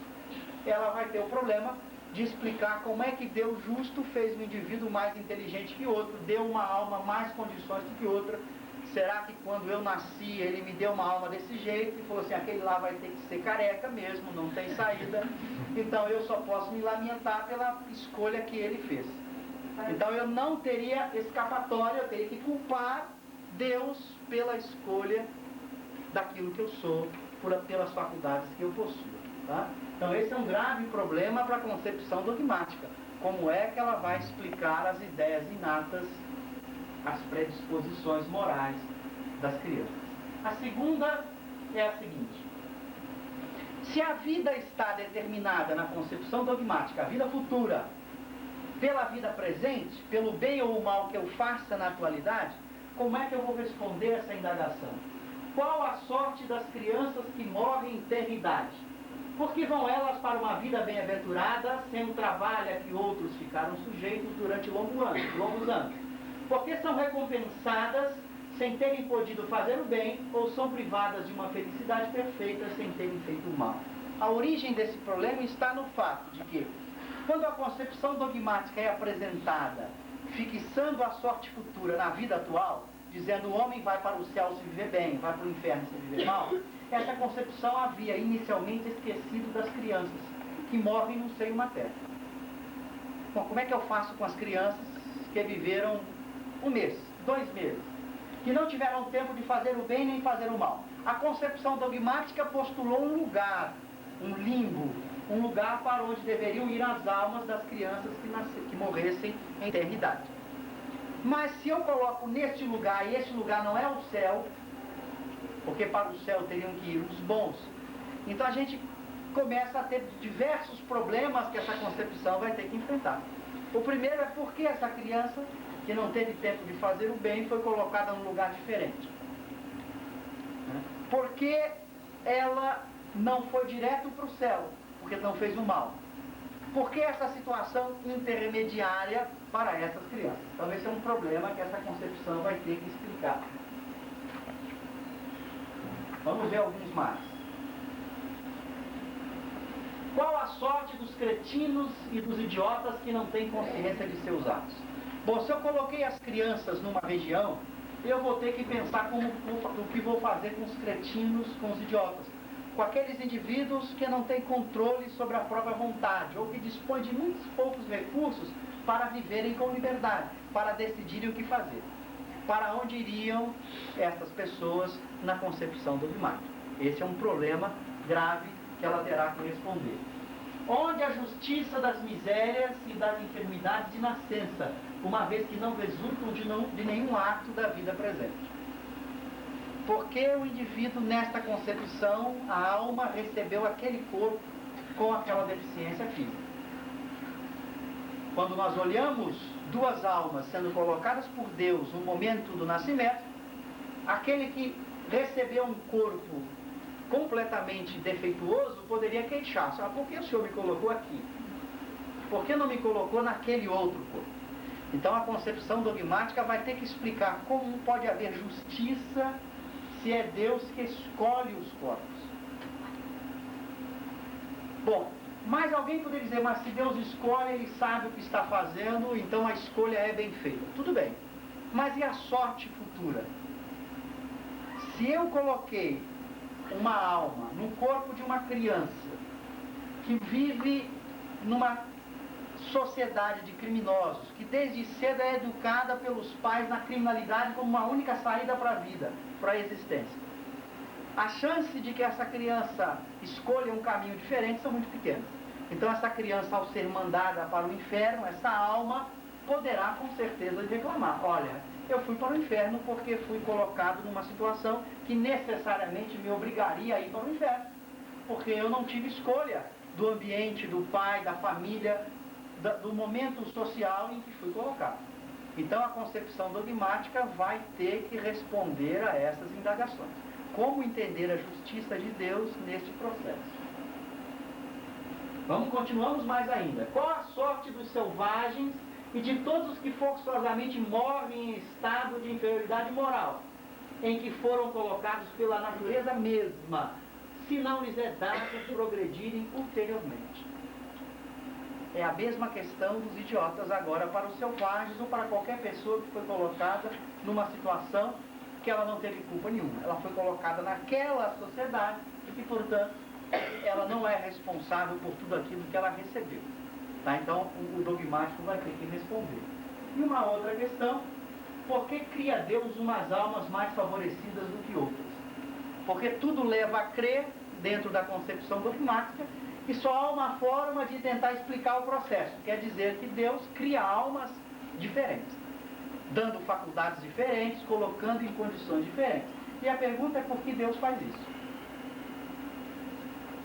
ela vai ter o problema de explicar como é que Deus justo fez um indivíduo mais inteligente que outro, deu uma alma mais condições do que outra. Será que quando eu nasci ele me deu uma alma desse jeito e falou assim, aquele lá vai ter que ser careca mesmo, não tem saída, então eu só posso me lamentar pela escolha que ele fez. Então eu não teria escapatória, eu teria que culpar Deus pela escolha daquilo que eu sou, pelas faculdades que eu possuo. Tá? Então esse é um grave problema para a concepção dogmática. Como é que ela vai explicar as ideias inatas, as predisposições morais das crianças? A segunda é a seguinte: se a vida está determinada na concepção dogmática, a vida futura, pela vida presente, pelo bem ou o mal que eu faça na atualidade, como é que eu vou responder essa indagação? Qual a sorte das crianças que morrem em tenridade? Porque vão elas para uma vida bem-aventurada, sem o trabalho a que outros ficaram sujeitos durante longos anos? Porque são recompensadas sem terem podido fazer o bem, ou são privadas de uma felicidade perfeita sem terem feito o mal? A origem desse problema está no fato de que, quando a concepção dogmática é apresentada, fixando a sorte futura na vida atual, dizendo o homem vai para o céu se viver bem, vai para o inferno se viver mal, essa concepção havia inicialmente esquecido das crianças que morrem no seio materno. Bom, como é que eu faço com as crianças que viveram 1 mês, 2 meses, que não tiveram tempo de fazer o bem nem fazer o mal? A concepção dogmática postulou um lugar, um limbo, um lugar para onde deveriam ir as almas das crianças que morressem em eternidade. Mas se eu coloco neste lugar, e este lugar não é o céu, porque para o céu teriam que ir os bons, então a gente começa a ter diversos problemas que essa concepção vai ter que enfrentar. O primeiro é porque essa criança, que não teve tempo de fazer o bem, foi colocada num lugar diferente. Porque ela não foi direto para o céu, porque não fez o mal. Porque essa situação intermediária para essas crianças? Então esse é um problema que essa concepção vai ter que explicar. Vamos ver alguns mais. Qual a sorte dos cretinos e dos idiotas que não têm consciência de seus atos? Bom, se eu coloquei as crianças numa região, eu vou ter que pensar o que vou fazer com os cretinos, com os idiotas. Com aqueles indivíduos que não têm controle sobre a própria vontade, ou que dispõem de muitos poucos recursos para viverem com liberdade, para decidirem o que fazer. Para onde iriam essas pessoas na concepção dogmática? Esse é um problema grave que ela terá que responder. Onde a justiça das misérias e das enfermidades de nascença, uma vez que não resultam de nenhum ato da vida presente? Porque o indivíduo, nesta concepção, a alma recebeu aquele corpo com aquela deficiência física. Quando nós olhamos duas almas sendo colocadas por Deus no momento do nascimento, aquele que recebeu um corpo completamente defeituoso poderia queixar-se: por que o Senhor me colocou aqui? Por que não me colocou naquele outro corpo? Então a concepção dogmática vai ter que explicar como pode haver justiça se é Deus que escolhe os corpos. Bom, mas alguém poderia dizer: mas se Deus escolhe, Ele sabe o que está fazendo, então a escolha é bem feita. Tudo bem, mas e a sorte futura? Se eu coloquei uma alma no corpo de uma criança que vive numa sociedade de criminosos, que desde cedo é educada pelos pais na criminalidade como uma única saída para a vida, para a existência, a chance de que essa criança escolha um caminho diferente são muito pequenas. Então essa criança, ao ser mandada para o inferno, essa alma poderá com certeza reclamar: olha, eu fui para o inferno porque fui colocado numa situação que necessariamente me obrigaria a ir para o inferno, porque eu não tive escolha do ambiente, do pai, da família, do momento social em que fui colocado. Então a concepção dogmática vai ter que responder a essas indagações. Como entender a justiça de Deus neste processo? Continuamos mais ainda. Qual a sorte dos selvagens e de todos os que forçosamente morrem em estado de inferioridade moral, em que foram colocados pela natureza mesma, se não lhes é dado progredirem ulteriormente? É a mesma questão dos idiotas agora para os selvagens ou para qualquer pessoa que foi colocada numa situação que ela não teve culpa nenhuma. Ela foi colocada naquela sociedade e, portanto, ela não é responsável por tudo aquilo que ela recebeu. Tá? Então, o dogmático vai ter que responder. E uma outra questão: por que cria Deus umas almas mais favorecidas do que outras? Porque tudo leva a crer, dentro da concepção dogmática, e só há uma forma de tentar explicar o processo. Quer dizer que Deus cria almas diferentes, dando faculdades diferentes, colocando em condições diferentes. E a pergunta é: por que Deus faz isso?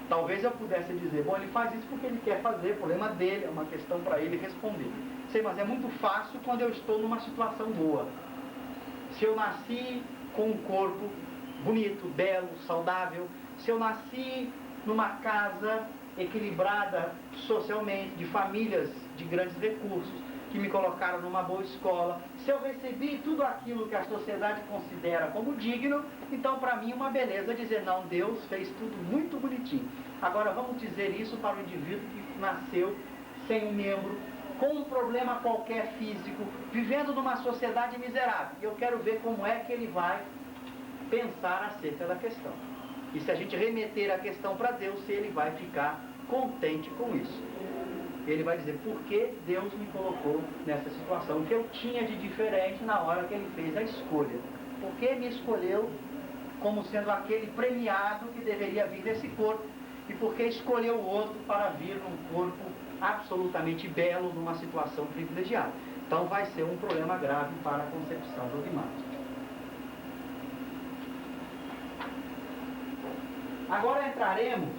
Talvez eu pudesse dizer: bom, Ele faz isso porque Ele quer fazer, o problema dele, é uma questão para Ele responder. Sei, mas é muito fácil quando eu estou numa situação boa. Se eu nasci com um corpo bonito, belo, saudável, se eu nasci numa casa equilibrada socialmente, de famílias de grandes recursos, que me colocaram numa boa escola, se eu recebi tudo aquilo que a sociedade considera como digno, então para mim é uma beleza dizer: não, Deus fez tudo muito bonitinho. Agora vamos dizer isso para o indivíduo que nasceu sem um membro, com um problema qualquer físico, vivendo numa sociedade miserável. E eu quero ver como é que ele vai pensar acerca da questão. E se a gente remeter a questão para Deus, se ele vai ficar contente com isso. Ele vai dizer: por que Deus me colocou nessa situação? O que eu tinha de diferente na hora que Ele fez a escolha? Por que me escolheu como sendo aquele premiado que deveria vir desse corpo? E por que escolheu o outro para vir num corpo absolutamente belo, numa situação privilegiada? Então vai ser um problema grave para a concepção dogmática. Agora entraremos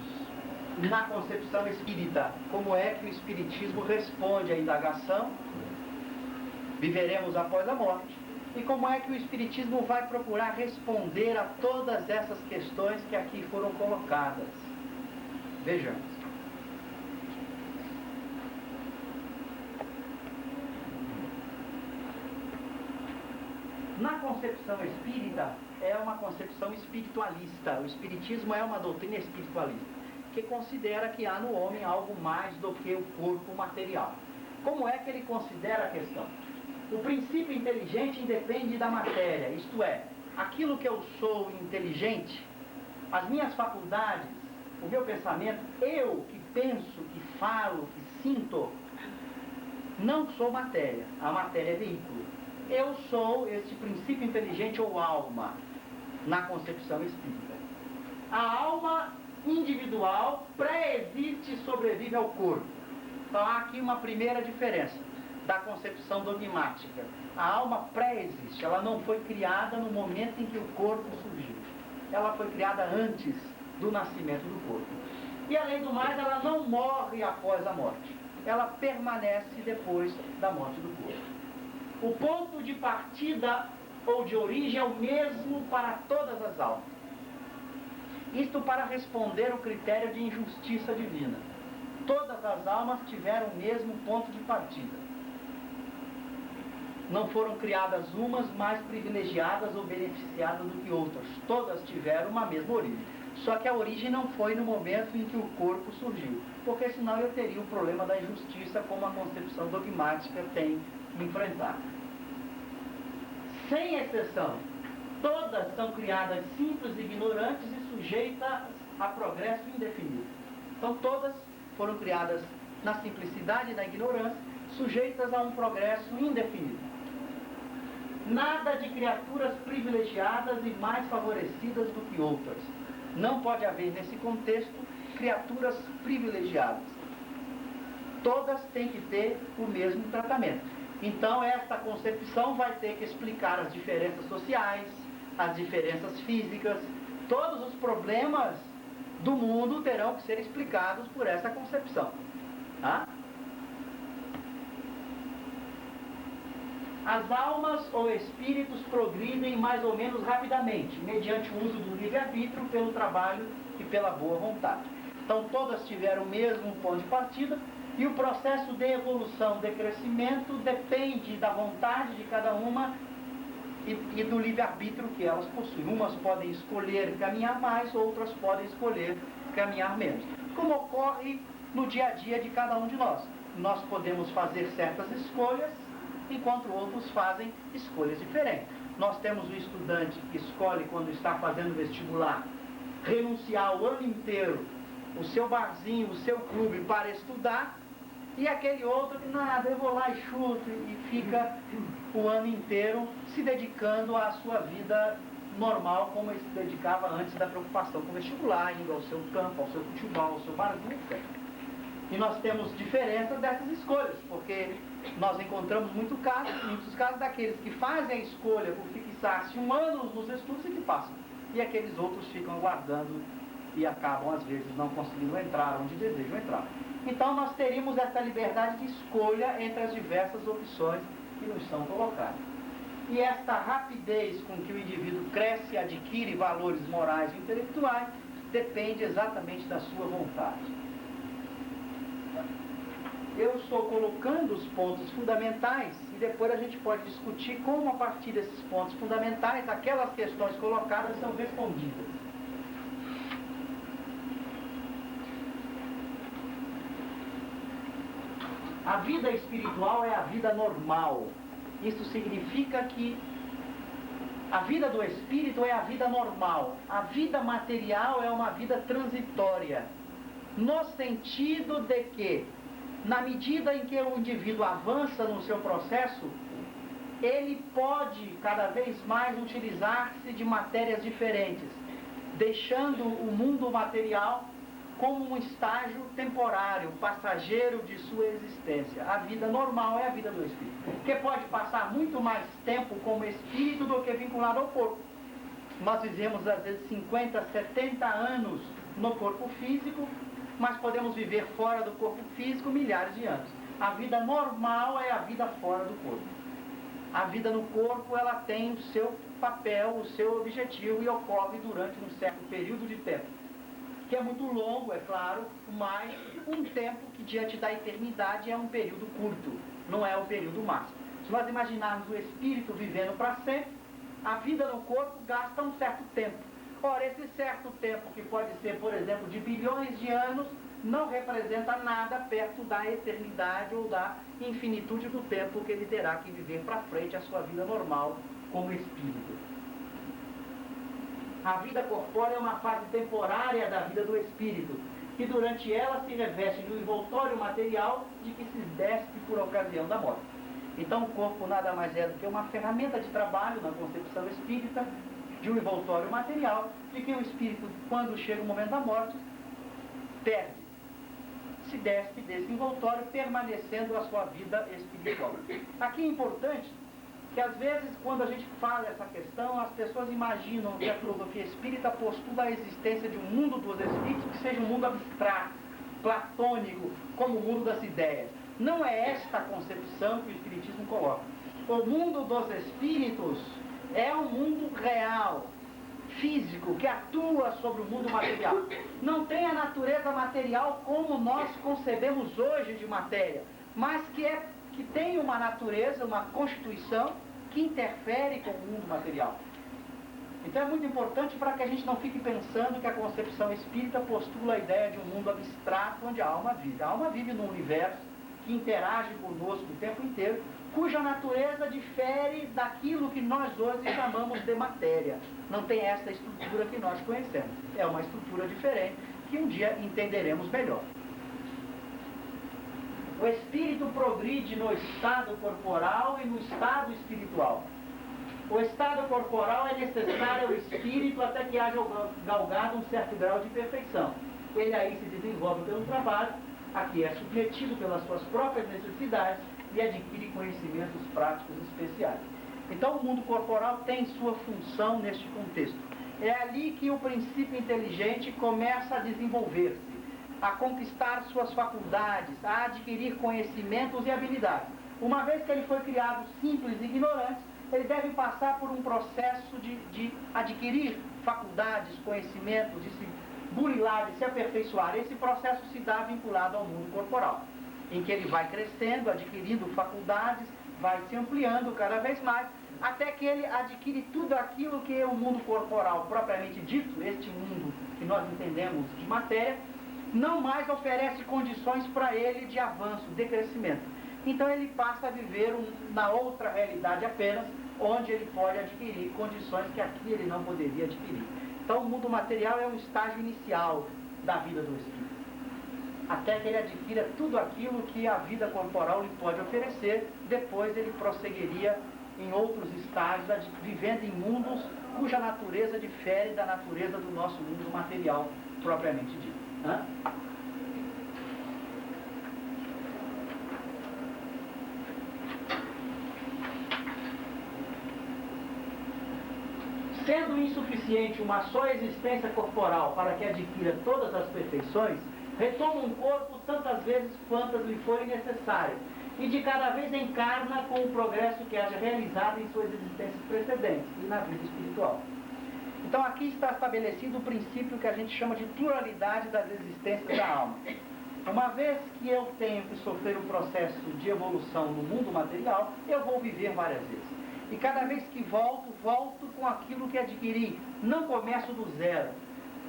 na concepção espírita. Como é que o espiritismo responde à indagação? Viveremos após a morte. E como é que o espiritismo vai procurar responder a todas essas questões que aqui foram colocadas? Vejamos. Na concepção espírita, é uma concepção espiritualista. O espiritismo é uma doutrina espiritualista, que considera que há no homem algo mais do que o corpo material. Como é que ele considera a questão? O princípio inteligente independe da matéria, isto é, aquilo que eu sou inteligente, as minhas faculdades, o meu pensamento, eu que penso, que falo, que sinto, não sou matéria, a matéria é veículo. Eu sou esse princípio inteligente ou alma, na concepção espírita. A alma individual pré-existe e sobrevive ao corpo. Então há aqui uma primeira diferença da concepção dogmática. A alma pré-existe, ela não foi criada no momento em que o corpo surgiu. Ela foi criada antes do nascimento do corpo. E além do mais, ela não morre após a morte. Ela permanece depois da morte do corpo. O ponto de partida ou de origem é o mesmo para todas as almas. Isto para responder ao critério de injustiça divina. Todas as almas tiveram o mesmo ponto de partida. Não foram criadas umas mais privilegiadas ou beneficiadas do que outras. Todas tiveram uma mesma origem. Só que a origem não foi no momento em que o corpo surgiu. Porque senão eu teria o problema da injustiça, como a concepção dogmática tem que enfrentar. Sem exceção, todas são criadas simples, ignorantes e sujeitas a progresso indefinido. Então todas foram criadas na simplicidade e na ignorância, sujeitas a um progresso indefinido. Nada de criaturas privilegiadas e mais favorecidas do que outras. Não pode haver nesse contexto criaturas privilegiadas. Todas têm que ter o mesmo tratamento. Então esta concepção vai ter que explicar as diferenças sociais, as diferenças físicas, todos os problemas do mundo terão que ser explicados por essa concepção. Tá? As almas ou espíritos progridem mais ou menos rapidamente, mediante o uso do livre-arbítrio, pelo trabalho e pela boa vontade. Então todas tiveram o mesmo ponto de partida, e o processo de evolução, de crescimento, depende da vontade de cada uma e do livre-arbítrio que elas possuem. Umas podem escolher caminhar mais, outras podem escolher caminhar menos. Como ocorre no dia a dia de cada um de nós. Nós podemos fazer certas escolhas, enquanto outros fazem escolhas diferentes. Nós temos o estudante que escolhe, quando está fazendo vestibular, renunciar o ano inteiro o seu barzinho, o seu clube para estudar, e aquele outro que nada, eu vou lá e chuto, e fica o ano inteiro se dedicando à sua vida normal, como ele se dedicava antes da preocupação com o vestibular, indo ao seu campo, ao seu futebol, ao seu barzinho, etc. E nós temos diferenças dessas escolhas, porque nós encontramos muitos casos daqueles que fazem a escolha por fixar-se um ano nos estudos e que passam. E aqueles outros ficam aguardando e acabam, às vezes, não conseguindo entrar onde desejam entrar. Então, nós teríamos essa liberdade de escolha entre as diversas opções que nos são colocadas. E esta rapidez com que o indivíduo cresce e adquire valores morais e intelectuais depende exatamente da sua vontade. Eu estou colocando os pontos fundamentais e depois a gente pode discutir como, a partir desses pontos fundamentais, aquelas questões colocadas são respondidas. A vida espiritual é a vida normal. Isso significa que a vida do espírito é a vida normal. A vida material é uma vida transitória. No sentido de que, na medida em que o indivíduo avança no seu processo, ele pode cada vez mais utilizar-se de matérias diferentes, deixando o mundo material como um estágio temporário, passageiro de sua existência. A vida normal é a vida do espírito, que pode passar muito mais tempo como espírito do que vinculado ao corpo. Nós vivemos às vezes 50, 70 anos no corpo físico, mas podemos viver fora do corpo físico milhares de anos. A vida normal é a vida fora do corpo. A vida no corpo, ela tem o seu papel, o seu objetivo e ocorre durante um certo período de tempo, que é muito longo, é claro, mas um tempo que diante da eternidade é um período curto, não é o período máximo. Se nós imaginarmos o espírito vivendo para sempre, a vida no corpo gasta um certo tempo. Ora, esse certo tempo, que pode ser, por exemplo, de bilhões de anos, não representa nada perto da eternidade ou da infinitude do tempo que ele terá que viver para frente a sua vida normal como espírito. A vida corpórea é uma fase temporária da vida do espírito, que durante ela se reveste no envoltório material de que se despe por ocasião da morte. Então o corpo nada mais é do que uma ferramenta de trabalho na concepção espírita, de um envoltório material, de que o espírito, quando chega o momento da morte, perde, se despe desse envoltório, permanecendo a sua vida espiritual. Aqui é importante que às vezes, quando a gente fala essa questão, as pessoas imaginam que a filosofia espírita postula a existência de um mundo dos espíritos que seja um mundo abstrato, platônico, como o mundo das ideias. Não é esta a concepção que o espiritismo coloca. O mundo dos espíritos é um mundo real, físico, que atua sobre o mundo material. Não tem a natureza material como nós concebemos hoje de matéria, mas que tem uma natureza, uma constituição que interfere com o mundo material. Então é muito importante para que a gente não fique pensando que a concepção espírita postula a ideia de um mundo abstrato onde a alma vive. A alma vive num universo que interage conosco o tempo inteiro, cuja natureza difere daquilo que nós hoje chamamos de matéria. Não tem essa estrutura que nós conhecemos. É uma estrutura diferente que um dia entenderemos melhor. O espírito progride no estado corporal e no estado espiritual. O estado corporal é necessário ao espírito até que haja galgado um certo grau de perfeição. Ele aí se desenvolve pelo trabalho, aqui é submetido pelas suas próprias necessidades e adquire conhecimentos práticos especiais. Então o mundo corporal tem sua função neste contexto. É ali que o princípio inteligente começa a desenvolver-se, a conquistar suas faculdades, a adquirir conhecimentos e habilidades. Uma vez que ele foi criado simples e ignorante, ele deve passar por um processo de adquirir faculdades, conhecimentos, de se burilar, de se aperfeiçoar. Esse processo se dá vinculado ao mundo corporal, em que ele vai crescendo, adquirindo faculdades, vai se ampliando cada vez mais, até que ele adquire tudo aquilo que o mundo corporal, propriamente dito, este mundo que nós entendemos de matéria, não mais oferece condições para ele de avanço, de crescimento. Então ele passa a viver na outra realidade apenas, onde ele pode adquirir condições que aqui ele não poderia adquirir. Então o mundo material é um estágio inicial da vida do espírito, até que ele adquira tudo aquilo que a vida corporal lhe pode oferecer. Depois ele prosseguiria em outros estágios, vivendo em mundos cuja natureza difere da natureza do nosso mundo material propriamente dito. Sendo insuficiente uma só existência corporal para que adquira todas as perfeições, retoma um corpo tantas vezes quantas lhe forem necessárias, e de cada vez encarna com o progresso que haja realizado em suas existências precedentes e na vida espiritual. Então aqui está estabelecido o princípio que a gente chama de pluralidade das existências da alma. Uma vez que eu tenho que sofrer um processo de evolução no mundo material, eu vou viver várias vezes. E cada vez que volto com aquilo que adquiri, não começo do zero.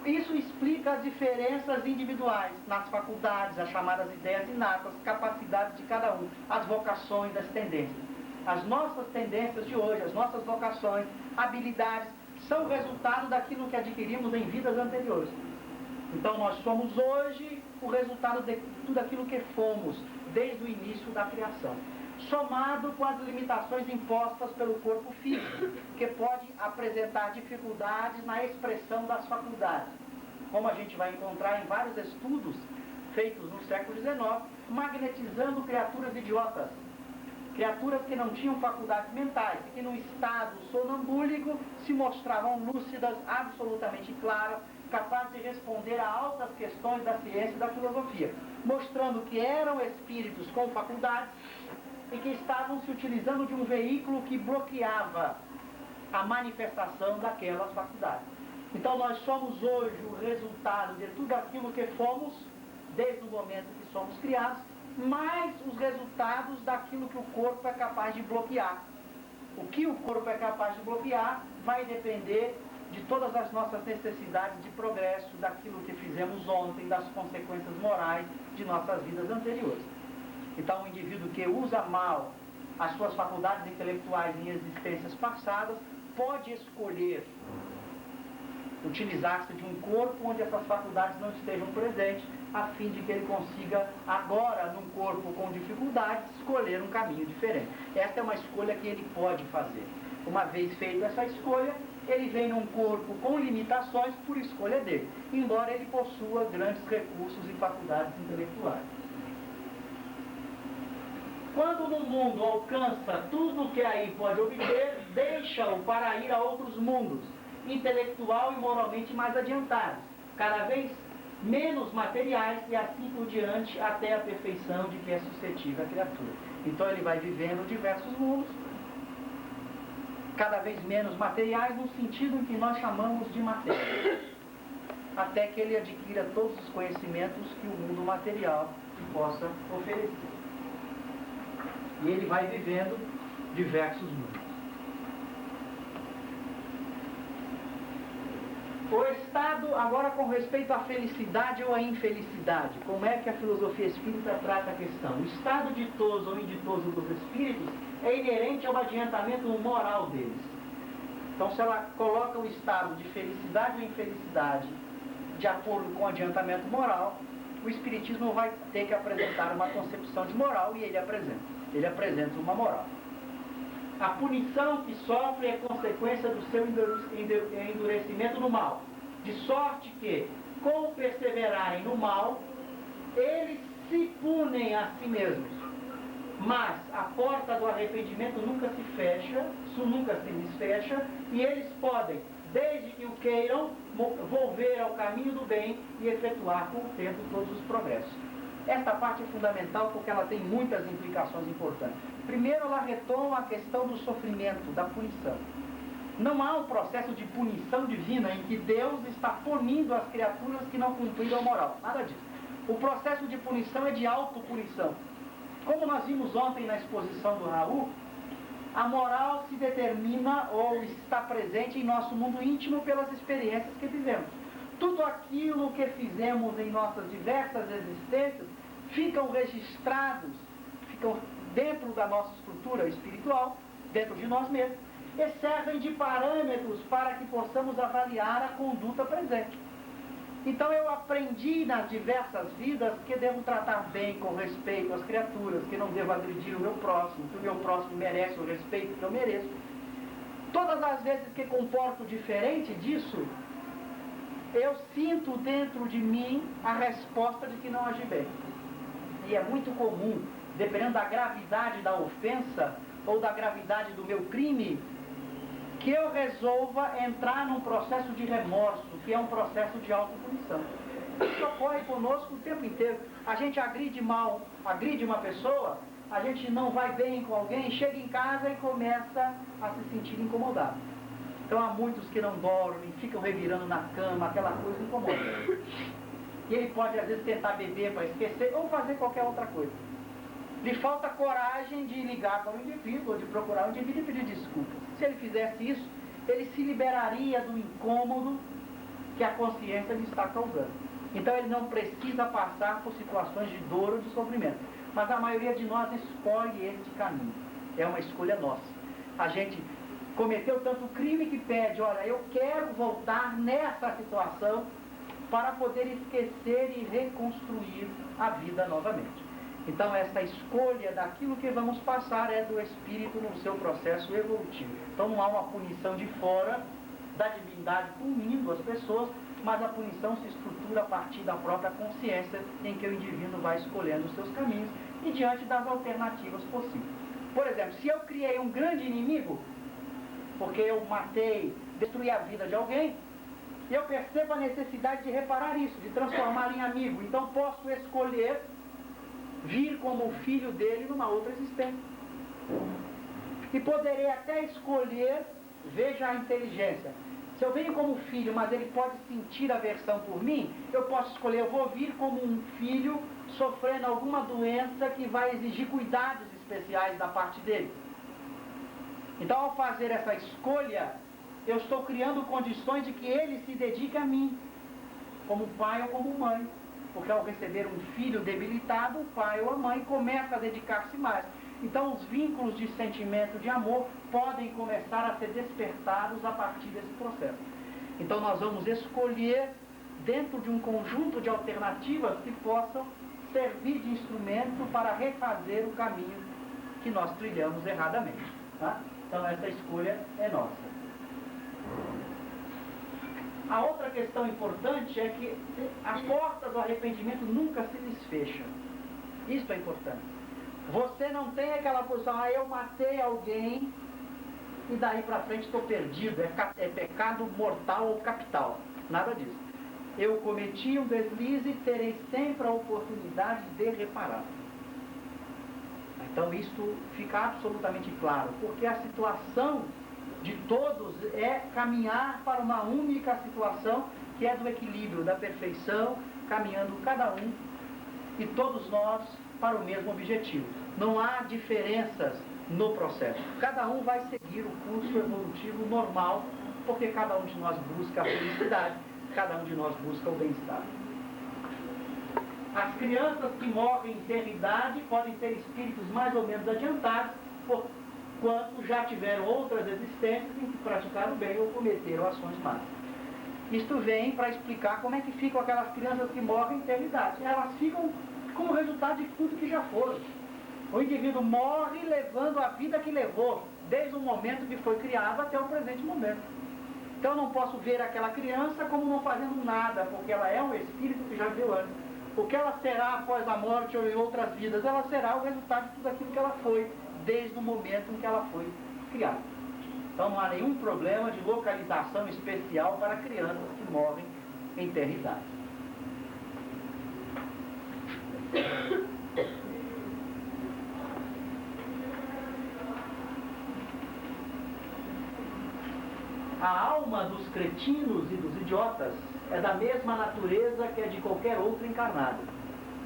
Isso explica as diferenças individuais nas faculdades, as chamadas ideias inatas, capacidades de cada um, as vocações, as tendências. As nossas tendências de hoje, as nossas vocações, habilidades, são resultado daquilo que adquirimos em vidas anteriores. Então nós somos hoje o resultado de tudo aquilo que fomos desde o início da criação, somado com as limitações impostas pelo corpo físico, que pode apresentar dificuldades na expressão das faculdades, como a gente vai encontrar em vários estudos feitos no século XIX, magnetizando criaturas idiotas, criaturas que não tinham faculdades mentais, que num estado sonambúlico se mostravam lúcidas, absolutamente claras, capazes de responder a altas questões da ciência e da filosofia, mostrando que eram espíritos com faculdades e que estavam se utilizando de um veículo que bloqueava a manifestação daquelas faculdades. Então nós somos hoje o resultado de tudo aquilo que fomos, desde o momento que somos criados, mais os resultados daquilo que o corpo é capaz de bloquear. O que o corpo é capaz de bloquear vai depender de todas as nossas necessidades de progresso, daquilo que fizemos ontem, das consequências morais de nossas vidas anteriores. Então, o indivíduo que usa mal as suas faculdades intelectuais em existências passadas pode escolher utilizar-se de um corpo onde essas faculdades não estejam presentes, a fim de que ele consiga, agora, num corpo com dificuldades, escolher um caminho diferente. Esta é uma escolha que ele pode fazer. Uma vez feita essa escolha, ele vem num corpo com limitações por escolha dele, embora ele possua grandes recursos e faculdades intelectuais. Quando no mundo alcança tudo o que aí pode obter, deixa-o para ir a outros mundos, intelectual e moralmente mais adiantados, cada vez menos materiais e assim por diante até a perfeição de que é suscetível a criatura. Então ele vai vivendo diversos mundos, cada vez menos materiais, no sentido em que nós chamamos de matéria, até que ele adquira todos os conhecimentos que o mundo material possa oferecer. E ele vai vivendo diversos mundos. O estado, agora com respeito à felicidade ou à infelicidade, como é que a filosofia espírita trata a questão? O estado ditoso ou inditoso dos espíritos é inerente ao adiantamento moral deles. Então, se ela coloca o estado de felicidade ou infelicidade de acordo com o adiantamento moral, o espiritismo vai ter que apresentar uma concepção de moral e ele apresenta uma moral. A punição que sofre é consequência do seu endurecimento no mal, de sorte que, com perseverarem no mal, eles se punem a si mesmos. Mas a porta do arrependimento nunca se fecha, isso nunca se desfecha, e eles podem, desde que o queiram, volver ao caminho do bem e efetuar com o tempo todos os progressos. Esta parte é fundamental porque ela tem muitas implicações importantes. Primeiro, ela retoma a questão do sofrimento, da punição. Não há um processo de punição divina em que Deus está punindo as criaturas que não cumpriram a moral. Nada disso. O processo de punição é de autopunição. Como nós vimos ontem na exposição do Raul, a moral se determina ou está presente em nosso mundo íntimo pelas experiências que vivemos. Tudo aquilo que fizemos em nossas diversas existências ficam registrados, ficam dentro da nossa estrutura espiritual, dentro de nós mesmos, e servem de parâmetros para que possamos avaliar a conduta presente. Então eu aprendi nas diversas vidas que devo tratar bem, com respeito às criaturas, que não devo agredir o meu próximo, que o meu próximo merece o respeito que eu mereço. Todas as vezes que comporto diferente disso, eu sinto dentro de mim a resposta de que não agi bem. E é muito comum, dependendo da gravidade da ofensa ou da gravidade do meu crime, que eu resolva entrar num processo de remorso, que é um processo de autopunição. Isso ocorre conosco o tempo inteiro. A gente agride mal, agride uma pessoa, a gente não vai bem com alguém, chega em casa e começa a se sentir incomodado. Então há muitos que não dormem, ficam revirando na cama, aquela coisa incomoda. E ele pode às vezes tentar beber para esquecer ou fazer qualquer outra coisa. Lhe falta coragem de ligar para o indivíduo, ou de procurar o indivíduo e pedir desculpas. Se ele fizesse isso, ele se liberaria do incômodo que a consciência lhe está causando. Então ele não precisa passar por situações de dor ou de sofrimento. Mas a maioria de nós escolhe este caminho. É uma escolha nossa. A gente cometeu tanto crime que pede, olha, eu quero voltar nessa situação para poder esquecer e reconstruir a vida novamente. Então essa escolha daquilo que vamos passar é do espírito no seu processo evolutivo. Então não há uma punição de fora da divindade punindo as pessoas, mas a punição se estrutura a partir da própria consciência em que o indivíduo vai escolhendo os seus caminhos e diante das alternativas possíveis. Por exemplo, se eu criei um grande inimigo, porque eu matei, destruí a vida de alguém, eu percebo a necessidade de reparar isso, de transformar em amigo. Então posso escolher vir como filho dele numa outra existência. E poderei até escolher, veja a inteligência, se eu venho como filho, mas ele pode sentir aversão por mim, eu posso escolher, eu vou vir como um filho sofrendo alguma doença que vai exigir cuidados especiais da parte dele. Então, ao fazer essa escolha, eu estou criando condições de que ele se dedique a mim, como pai ou como mãe. Porque ao receber um filho debilitado, o pai ou a mãe começa a dedicar-se mais. Então, os vínculos de sentimento, de amor, podem começar a ser despertados a partir desse processo. Então, nós vamos escolher dentro de um conjunto de alternativas que possam servir de instrumento para refazer o caminho que nós trilhamos erradamente. Tá? Então, essa escolha é nossa. A outra questão importante é que a porta do arrependimento nunca se desfecha. Isso é importante. Você não tem aquela posição, eu matei alguém e daí para frente estou perdido, é pecado mortal ou capital. Nada disso. Eu cometi um deslize e terei sempre a oportunidade de reparar. Então isto fica absolutamente claro, porque a situação de todos é caminhar para uma única situação, que é do equilíbrio, da perfeição, caminhando cada um e todos nós para o mesmo objetivo. Não há diferenças no processo. Cada um vai seguir o curso evolutivo normal, porque cada um de nós busca a felicidade, cada um de nós busca o bem-estar. As crianças que morrem em eternidade podem ter espíritos mais ou menos adiantados, quanto já tiveram outras existências em que praticaram bem ou cometeram ações más. Isto vem para explicar como é que ficam aquelas crianças que morrem em eternidade. Elas ficam como resultado de tudo que já foram. O indivíduo morre levando a vida que levou, desde o momento que foi criado até o presente momento. Então eu não posso ver aquela criança como não fazendo nada, porque ela é um espírito que já viveu antes. O que ela será após a morte ou em outras vidas, ela será o resultado de tudo aquilo que ela foi, desde o momento em que ela foi criada. Então não há nenhum problema de localização especial para crianças que morrem em eternidade. A alma dos cretinos e dos idiotas é da mesma natureza que a de qualquer outro encarnado.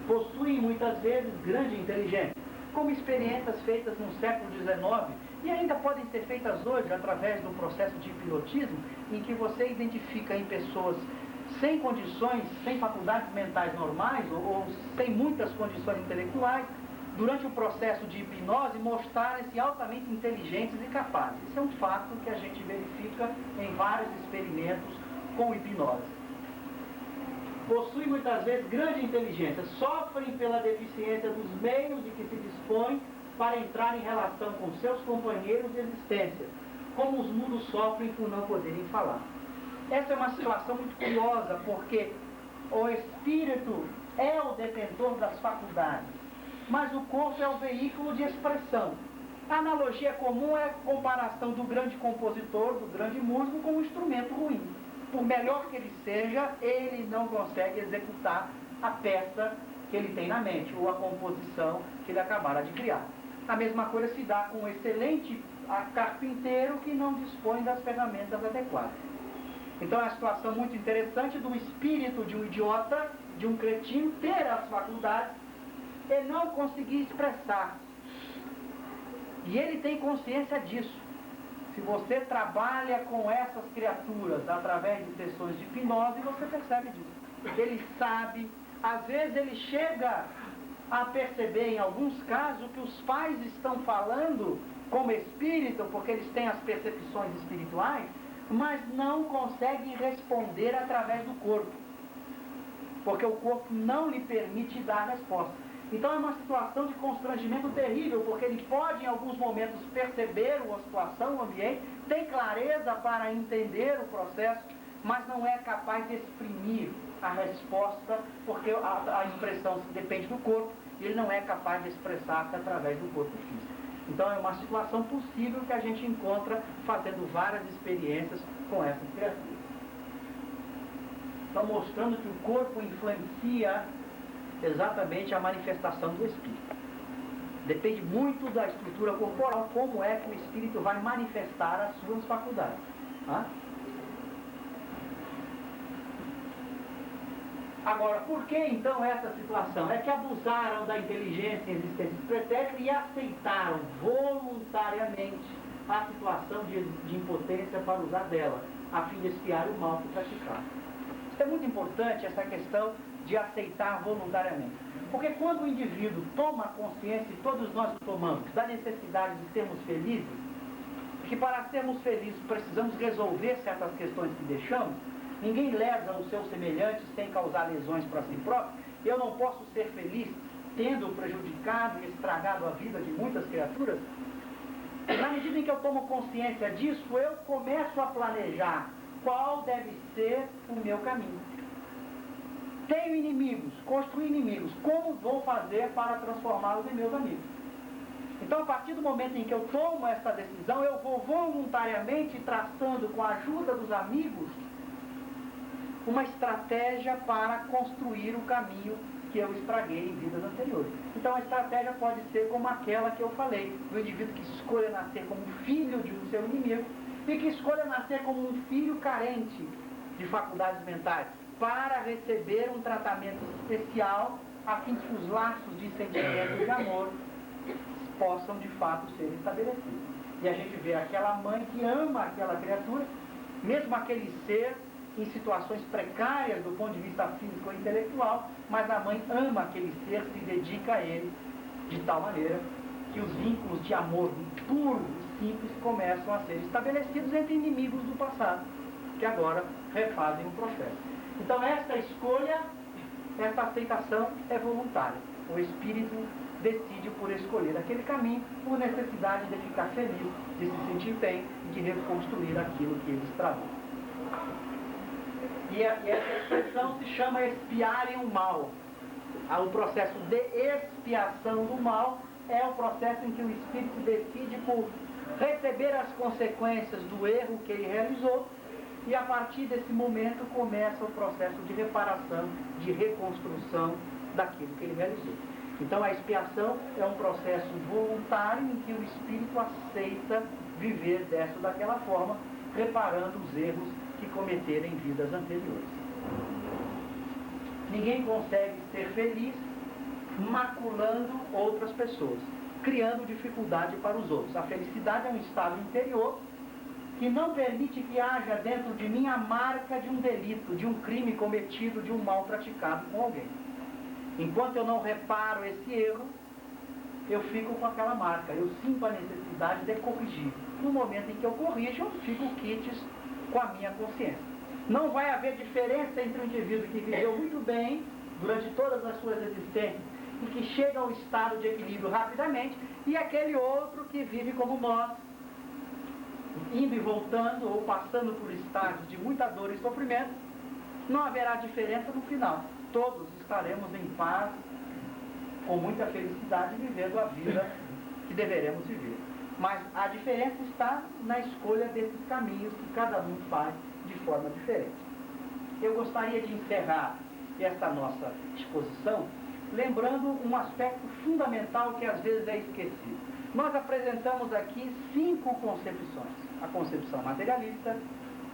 Possuem muitas vezes grande inteligência, como experiências feitas no século XIX e ainda podem ser feitas hoje através do processo de hipnotismo, em que você identifica em pessoas sem condições, sem faculdades mentais normais ou sem muitas condições intelectuais, durante o processo de hipnose mostrarem-se altamente inteligentes e capazes. Isso é um fato que a gente verifica em vários experimentos com hipnose. Possuem muitas vezes grande inteligência, sofrem pela deficiência dos meios de que se dispõem para entrar em relação com seus companheiros de existência, como os mudos sofrem por não poderem falar. Essa é uma situação muito curiosa, porque o espírito é o detentor das faculdades, mas o corpo é o veículo de expressão. A analogia comum é a comparação do grande compositor, do grande músico, com um instrumento ruim. Por melhor que ele seja, ele não consegue executar a peça que ele tem na mente, ou a composição que ele acabara de criar. A mesma coisa se dá com um excelente carpinteiro que não dispõe das ferramentas adequadas. Então é uma situação muito interessante do espírito de um idiota, de um cretino, ter as faculdades e não conseguir expressar. E ele tem consciência disso. Se você trabalha com essas criaturas através de sessões de hipnose, você percebe disso. Ele sabe, às vezes ele chega a perceber em alguns casos que os pais estão falando como espírito, porque eles têm as percepções espirituais, mas não conseguem responder através do corpo, porque o corpo não lhe permite dar resposta. Então é uma situação de constrangimento terrível, porque ele pode em alguns momentos perceber a situação, o ambiente, tem clareza para entender o processo, mas não é capaz de exprimir a resposta, porque a expressão depende do corpo, e ele não é capaz de expressar-se através do corpo físico. Então é uma situação possível que a gente encontra fazendo várias experiências com essas criaturas. Então mostrando que o corpo influencia exatamente a manifestação do espírito. Depende muito da estrutura corporal, como é que o espírito vai manifestar as suas faculdades. Tá? Agora, por que então essa situação? É que abusaram da inteligência em existências pretéritas e aceitaram voluntariamente a situação de impotência para usar dela, a fim de expiar o mal que praticaram. Isso é muito importante, essa questão de aceitar voluntariamente. Porque quando o indivíduo toma consciência, e todos nós tomamos, da necessidade de sermos felizes, que para sermos felizes precisamos resolver certas questões que deixamos, ninguém lesa os seus semelhantes sem causar lesões para si próprio. Eu não posso ser feliz tendo prejudicado e estragado a vida de muitas criaturas. Na medida em que eu tomo consciência disso, eu começo a planejar qual deve ser o meu caminho. Tenho inimigos, construí inimigos, como vou fazer para transformá-los em meus amigos? Então, a partir do momento em que eu tomo essa decisão, eu vou voluntariamente traçando, com a ajuda dos amigos, uma estratégia para construir o caminho que eu estraguei em vidas anteriores. Então a estratégia pode ser como aquela que eu falei, do indivíduo que escolha nascer como filho de um seu inimigo e que escolha nascer como um filho carente de faculdades mentais, para receber um tratamento especial a fim de que os laços de sentimento e de amor possam de fato ser estabelecidos. E a gente vê aquela mãe que ama aquela criatura, mesmo aquele ser em situações precárias do ponto de vista físico ou intelectual, mas a mãe ama aquele ser, se dedica a ele de tal maneira que os vínculos de amor puro e simples começam a ser estabelecidos entre inimigos do passado, que agora refazem o processo. Então esta escolha, esta aceitação é voluntária. O espírito decide por escolher aquele caminho, por necessidade de ficar feliz, de se sentir bem e de reconstruir aquilo que ele estragou. E essa expressão se chama expiarem o mal. O processo de expiação do mal é o processo em que o espírito decide por receber as consequências do erro que ele realizou, e a partir desse momento começa o processo de reparação, de reconstrução daquilo que ele realizou. Então a expiação é um processo voluntário em que o espírito aceita viver dessa ou daquela forma, reparando os erros que cometeram em vidas anteriores. Ninguém consegue ser feliz maculando outras pessoas, criando dificuldade para os outros. A felicidade é um estado interior que não permite que haja dentro de mim a marca de um delito, de um crime cometido, de um mal praticado com alguém. Enquanto eu não reparo esse erro, eu fico com aquela marca, eu sinto a necessidade de corrigir. No momento em que eu corrijo, eu fico quites com a minha consciência. Não vai haver diferença entre o indivíduo que viveu muito bem durante todas as suas existências e que chega ao estado de equilíbrio rapidamente, e aquele outro que vive como nós, indo e voltando ou passando por estágios de muita dor e sofrimento. Não haverá diferença no final. Todos estaremos em paz, com muita felicidade, vivendo a vida que deveremos viver. Mas a diferença está na escolha desses caminhos que cada um faz de forma diferente. Eu gostaria de encerrar esta nossa exposição lembrando um aspecto fundamental que às vezes é esquecido. Nós apresentamos aqui 5 concepções: a concepção materialista,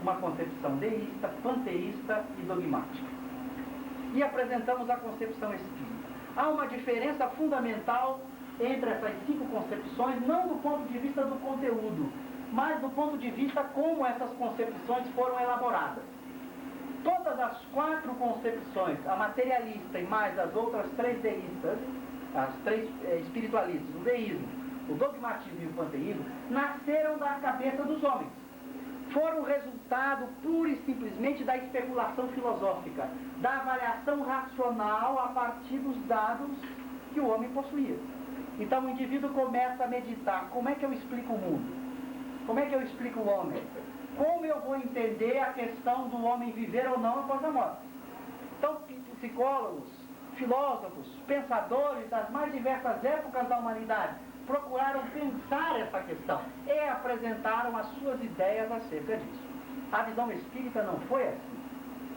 uma concepção deísta, panteísta e dogmática. E apresentamos a concepção espírita. Há uma diferença fundamental entre essas 5 concepções, não do ponto de vista do conteúdo, mas do ponto de vista como essas concepções foram elaboradas. Todas as 4 concepções, a materialista e mais as outras 3 deístas, as 3 espiritualistas, o deísmo, o dogmatismo e o panteísmo, nasceram da cabeça dos homens. Foram resultado pura e simplesmente da especulação filosófica, da avaliação racional a partir dos dados que o homem possuía. Então o indivíduo começa a meditar: como é que eu explico o mundo? Como é que eu explico o homem? Como eu vou entender a questão do homem viver ou não após a morte? Então, psicólogos, filósofos, pensadores das mais diversas épocas da humanidade procuraram pensar essa questão e apresentaram as suas ideias acerca disso. A visão espírita não foi assim.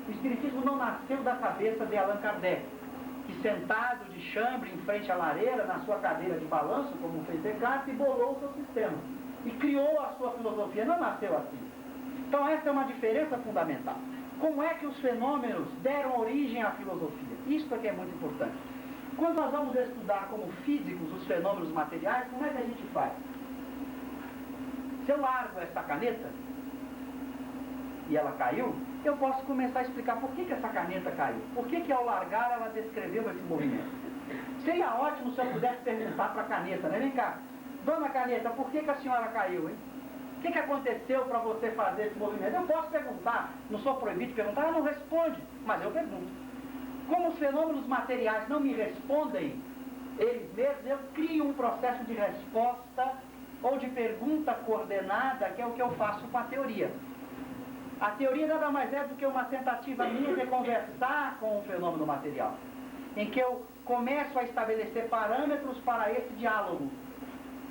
O espiritismo não nasceu da cabeça de Allan Kardec, que sentado de chambre em frente à lareira, na sua cadeira de balanço, como fez Descartes, e bolou o seu sistema e criou a sua filosofia. Não nasceu assim. Então essa é uma diferença fundamental. Como é que os fenômenos deram origem à filosofia? Isso é que é muito importante. Quando nós vamos estudar como físicos os fenômenos materiais, como é que a gente faz? Se eu largo essa caneta e ela caiu, eu posso começar a explicar por que essa caneta caiu. Por que ao largar ela descreveu esse movimento. Seria ótimo se eu pudesse perguntar para a caneta, né? Vem cá, dona caneta, por que a senhora caiu, hein? O que aconteceu para você fazer esse movimento? Eu posso perguntar, não sou proibido de perguntar, ela não responde, mas eu pergunto. Como os fenômenos materiais não me respondem eles mesmos, eu crio um processo de resposta ou de pergunta coordenada, que é o que eu faço com a teoria. A teoria nada mais é do que uma tentativa minha de conversar com o fenômeno material, em que eu começo a estabelecer parâmetros para esse diálogo.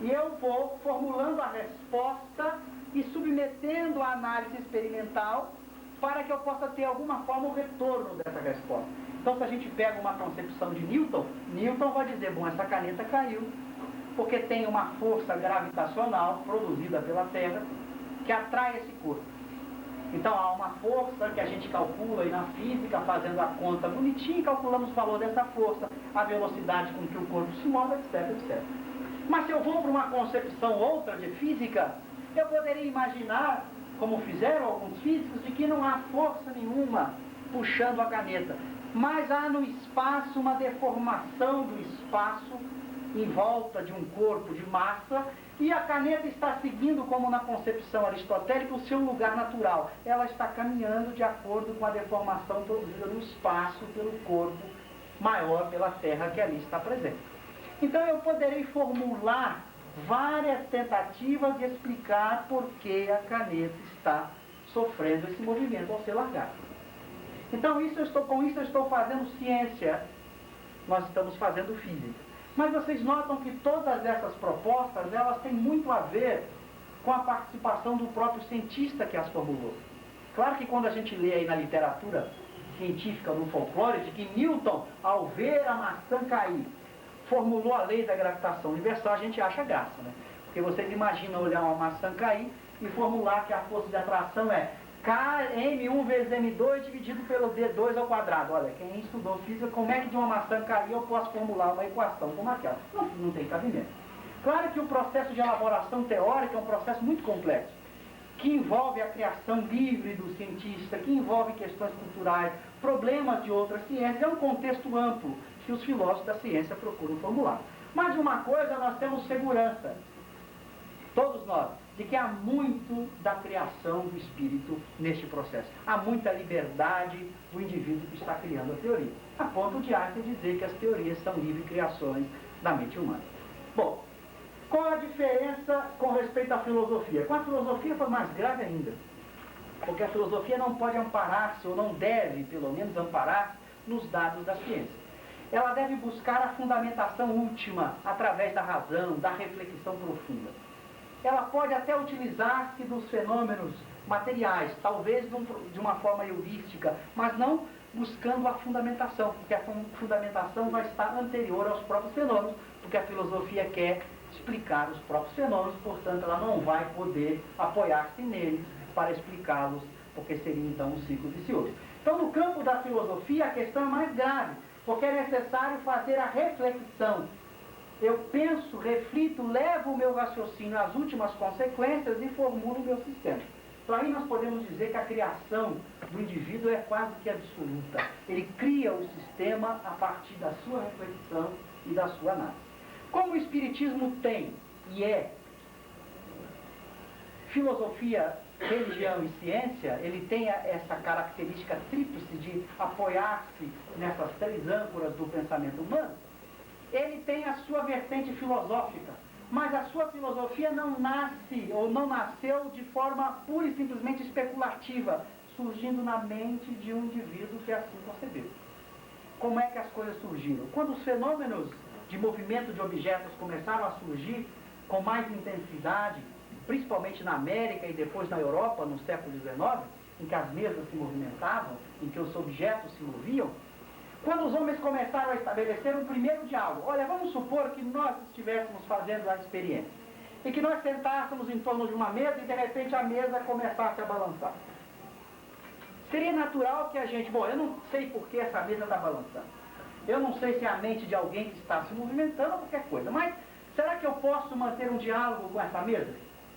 E eu vou formulando a resposta e submetendo a análise experimental para que eu possa ter alguma forma o retorno dessa resposta. Então, se a gente pega uma concepção de Newton, Newton vai dizer: bom, essa caneta caiu porque tem uma força gravitacional produzida pela Terra que atrai esse corpo. Então há uma força que a gente calcula aí na física, fazendo a conta bonitinha, calculamos o valor dessa força, a velocidade com que o corpo se move, etc, etc. Mas se eu vou para uma concepção outra de física, eu poderia imaginar, como fizeram alguns físicos, de que não há força nenhuma puxando a caneta, mas há no espaço uma deformação do espaço em volta de um corpo de massa, e a caneta está seguindo, como na concepção aristotélica, o seu lugar natural. Ela está caminhando de acordo com a deformação produzida no espaço pelo corpo maior, pela Terra que ali está presente. Então eu poderei formular várias tentativas de explicar por que a caneta está sofrendo esse movimento ao ser largada. Então com isso eu estou fazendo ciência, nós estamos fazendo física. Mas vocês notam que todas essas propostas, elas têm muito a ver com a participação do próprio cientista que as formulou. Claro que quando a gente lê aí na literatura científica, no folclore, de que Newton, ao ver a maçã cair, formulou a lei da gravitação universal, a gente acha graça, né? Porque vocês imaginam olhar uma maçã cair e formular que a força de atração é M1 vezes M2 dividido pelo D2 ao quadrado. Olha, quem estudou física, como é que de uma maçã cair eu posso formular uma equação como aquela? Não tem cabimento. Claro que o processo de elaboração teórica é um processo muito complexo, que envolve a criação livre do cientista, que envolve questões culturais, problemas de outras ciências. É um contexto amplo que os filósofos da ciência procuram formular. Mas de uma coisa nós temos segurança, todos nós, de que há muito da criação do espírito neste processo. Há muita liberdade do indivíduo que está criando a teoria, a ponto de Einstein dizer que as teorias são livres criações da mente humana. Bom, qual a diferença com respeito à filosofia? Com a filosofia foi mais grave ainda, porque a filosofia não pode amparar-se, ou não deve, pelo menos, amparar-se nos dados da ciência. Ela deve buscar a fundamentação última através da razão, da reflexão profunda. Ela pode até utilizar-se dos fenômenos materiais, talvez de uma forma heurística, mas não buscando a fundamentação, porque a fundamentação vai estar anterior aos próprios fenômenos, porque a filosofia quer explicar os próprios fenômenos, portanto ela não vai poder apoiar-se neles para explicá-los, porque seria então um ciclo vicioso. Então no campo da filosofia a questão é mais grave, porque é necessário fazer a reflexão. Eu penso, reflito, levo o meu raciocínio às últimas consequências e formulo o meu sistema. Então aí nós podemos dizer que a criação do indivíduo é quase que absoluta. Ele cria o sistema a partir da sua reflexão e da sua análise. Como o Espiritismo tem e é filosofia, religião e ciência, ele tem essa característica tríplice de apoiar-se nessas três âncoras do pensamento humano. ele tem a sua vertente filosófica, mas a sua filosofia não nasce ou não nasceu de forma pura e simplesmente especulativa, surgindo na mente de um indivíduo que assim concebeu. Como é que as coisas surgiram? Quando os fenômenos de movimento de objetos começaram a surgir com mais intensidade, principalmente na América e depois na Europa, no século XIX, em que as mesas se movimentavam, em que os objetos se moviam, quando os homens começaram a estabelecer um primeiro diálogo, olha, vamos supor que nós estivéssemos fazendo a experiência, e que nós sentássemos em torno de uma mesa e de repente a mesa começasse a balançar. Seria natural que a gente, bom, eu não sei por que essa mesa está balançando, eu não sei se é a mente de alguém que está se movimentando ou qualquer coisa, mas será que eu posso manter um diálogo com essa mesa?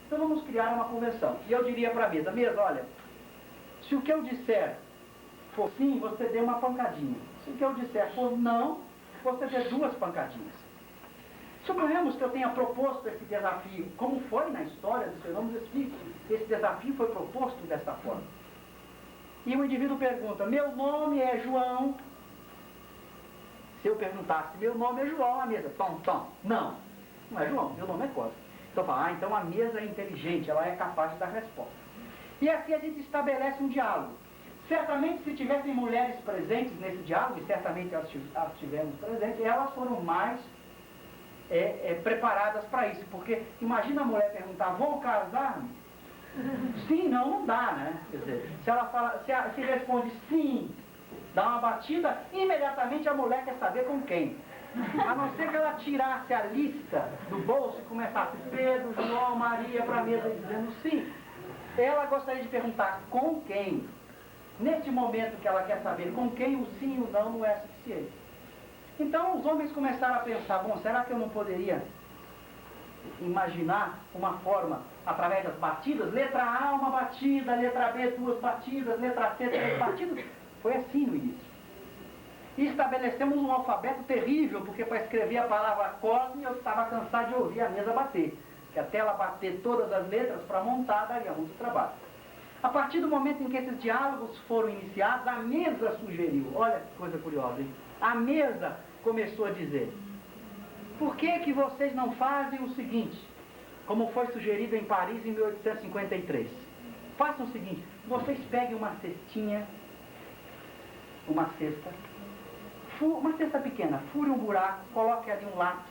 Então vamos criar uma convenção. E eu diria para a mesa, olha, se o que eu disser for sim, você dê uma pancadinha. Se o que eu disser for não, você dê 2 pancadinhas. Suponhamos que eu tenha proposto esse desafio, como foi na história dos fenômenos espíritos. Esse desafio foi proposto dessa forma. E o indivíduo pergunta, meu nome é João. Se eu perguntasse, meu nome é João, a mesa, tom, não é João, meu nome é Cosme. Então fala, então a mesa é inteligente, ela é capaz de dar resposta. E assim a gente estabelece um diálogo. Certamente, se tivessem mulheres presentes nesse diálogo, e certamente as tivemos presentes, elas foram mais preparadas para isso. Porque imagina a mulher perguntar, vou casar-me? Sim, não dá, né? Quer dizer, se ela fala, se responde sim, dá uma batida, imediatamente a mulher quer saber com quem. A não ser que ela tirasse a lista do bolso e começasse Pedro, João, Maria para a mesa dizendo sim. Ela gostaria de perguntar com quem. Neste momento que ela quer saber com quem, o sim e o não é suficiente. Então os homens começaram a pensar, bom, será que eu não poderia imaginar uma forma, através das batidas, letra A uma batida, letra B 2 batidas, letra C 3 batidas? Foi assim no início. E estabelecemos um alfabeto terrível, porque para escrever a palavra Cosme eu estava cansado de ouvir a mesa bater. Que até ela bater todas as letras para montar daria muito trabalho. A partir do momento em que esses diálogos foram iniciados, a mesa sugeriu, olha que coisa curiosa, hein? A mesa começou a dizer, por que vocês não fazem o seguinte, como foi sugerido em Paris em 1853? Façam o seguinte, vocês peguem uma cestinha, uma cesta pequena, fure um buraco, coloque ali um lápis,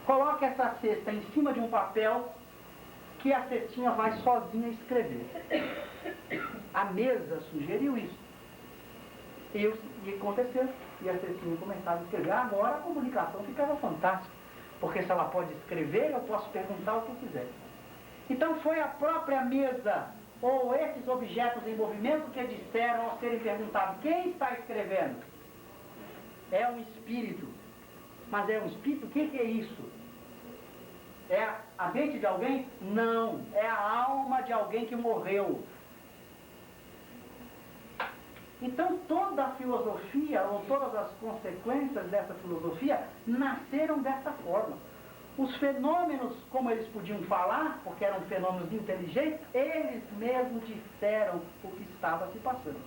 coloque essa cesta em cima de um papel, que a cestinha vai sozinha escrever. A mesa sugeriu isso. E aconteceu. E a cestinha começava a escrever. Agora a comunicação ficava fantástica. Porque se ela pode escrever, eu posso perguntar o que eu quiser. Então foi a própria mesa, ou esses objetos em movimento, que disseram ao serem perguntados, quem está escrevendo? É um espírito. Mas é um espírito? O que é isso? É a mente de alguém? Não. É a alma de alguém que morreu. Então toda a filosofia, ou todas as consequências dessa filosofia, nasceram dessa forma. Os fenômenos, como eles podiam falar, porque eram fenômenos inteligentes, eles mesmos disseram o que estava se passando.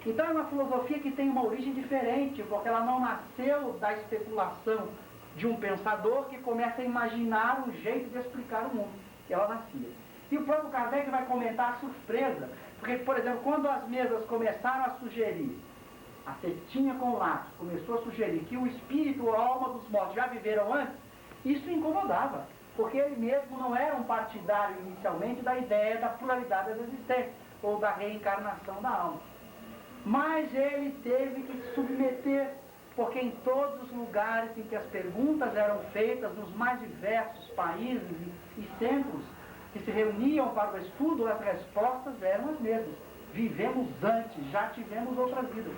Então é uma filosofia que tem uma origem diferente, porque ela não nasceu da especulação de um pensador que começa a imaginar um jeito de explicar o mundo. Ela nascia. E o próprio Kardec vai comentar a surpresa, porque, por exemplo, quando as mesas começaram a sugerir, a cestinha com lápis começou a sugerir que o espírito ou a alma dos mortos já viveram antes, isso incomodava, porque ele mesmo não era um partidário inicialmente da ideia da pluralidade das existências, ou da reencarnação da alma. Mas ele teve que se submeter, porque em todos os lugares em que as perguntas eram feitas, nos mais diversos países e centros que se reuniam para o estudo, as respostas eram as mesmas. Vivemos antes, já tivemos outras vidas.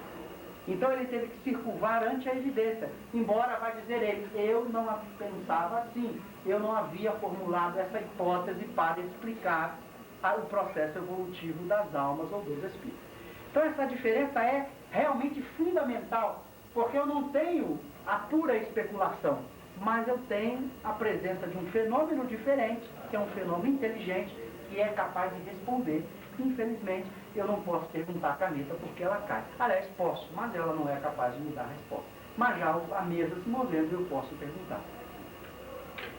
Então ele teve que circunvar ante a evidência, embora vai dizer ele, eu não pensava assim, eu não havia formulado essa hipótese para explicar o processo evolutivo das almas ou dos espíritos. Então essa diferença é realmente fundamental, porque eu não tenho a pura especulação, mas eu tenho a presença de um fenômeno diferente, que é um fenômeno inteligente, que é capaz de responder. Infelizmente, eu não posso perguntar a caneta porque ela cai. Aliás, posso, mas ela não é capaz de me dar a resposta. mas já a mesa se movendo eu posso perguntar.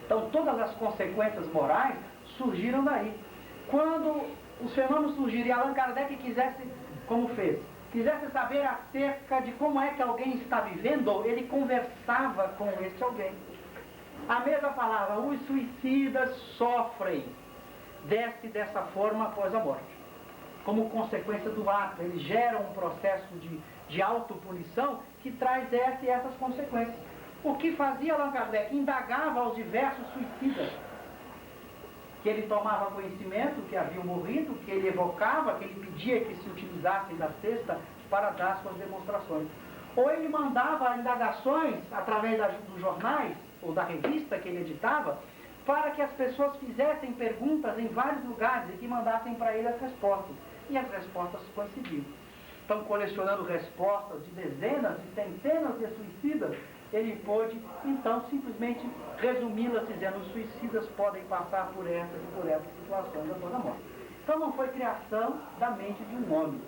Então todas as consequências morais surgiram daí. Quando os fenômenos surgiram e Allan Kardec quisesse, como fez, quisesse saber acerca de como é que alguém está vivendo, ele conversava com esse alguém. A mesa falava, os suicidas sofrem dessa forma após a morte. Como consequência do ato, eles geram um processo de autopunição que traz essas consequências. O que fazia Allan Kardec? Indagava aos diversos suicidas, que ele tomava conhecimento que haviam morrido, que ele evocava, que ele pedia que se utilizassem da cesta para dar suas demonstrações. Ou ele mandava indagações através dos jornais ou da revista que ele editava, para que as pessoas fizessem perguntas em vários lugares e que mandassem para ele as respostas. E as respostas coincidiam. Então, colecionando respostas de dezenas e centenas de suicidas, ele pôde, então, simplesmente resumi-las dizendo os suicidas podem passar por essas e por essas situações após a morte. Então, não foi criação da mente de um homem.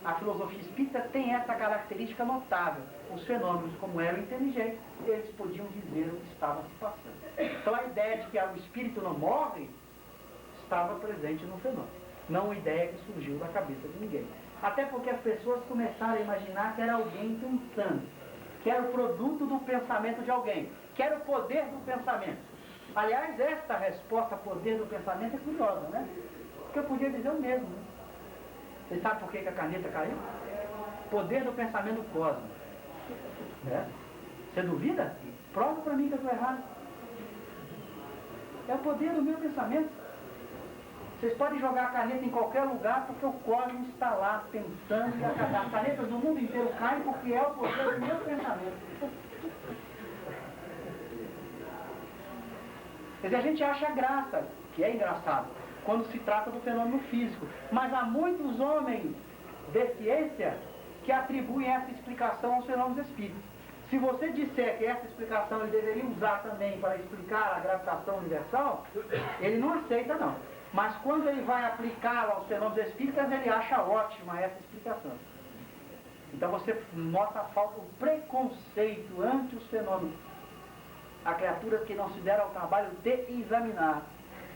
A filosofia espírita tem essa característica notável. Os fenômenos, como eram inteligentes, eles podiam dizer o que estava se passando. Então, a ideia de que o espírito não morre estava presente no fenômeno. Não a ideia que surgiu da cabeça de ninguém. Até porque as pessoas começaram a imaginar que era alguém pensando, que era o produto do pensamento de alguém, que era o poder do pensamento. Aliás, esta resposta, poder do pensamento, é curiosa, né? Porque eu podia dizer o mesmo, né? Você sabe por que a caneta caiu? Poder do pensamento cósmico. Né? Você duvida? Prova para mim que eu estou errado. É o poder do meu pensamento. Vocês podem jogar a caneta em qualquer lugar porque o cosmos está lá pensando e as canetas do mundo inteiro caem porque é o poder do meu pensamento. Quer dizer, a gente acha graça, que é engraçado, quando se trata do fenômeno físico. Mas há muitos homens de ciência que atribuem essa explicação aos fenômenos espíritos. Se você disser que essa explicação ele deveria usar também para explicar a gravitação universal, ele não aceita não. Mas quando ele vai aplicá-la aos fenômenos espíritas, ele acha ótima essa explicação. Então você nota a falta, o preconceito ante os fenômenos. Há criaturas que não se deram ao trabalho de examinar,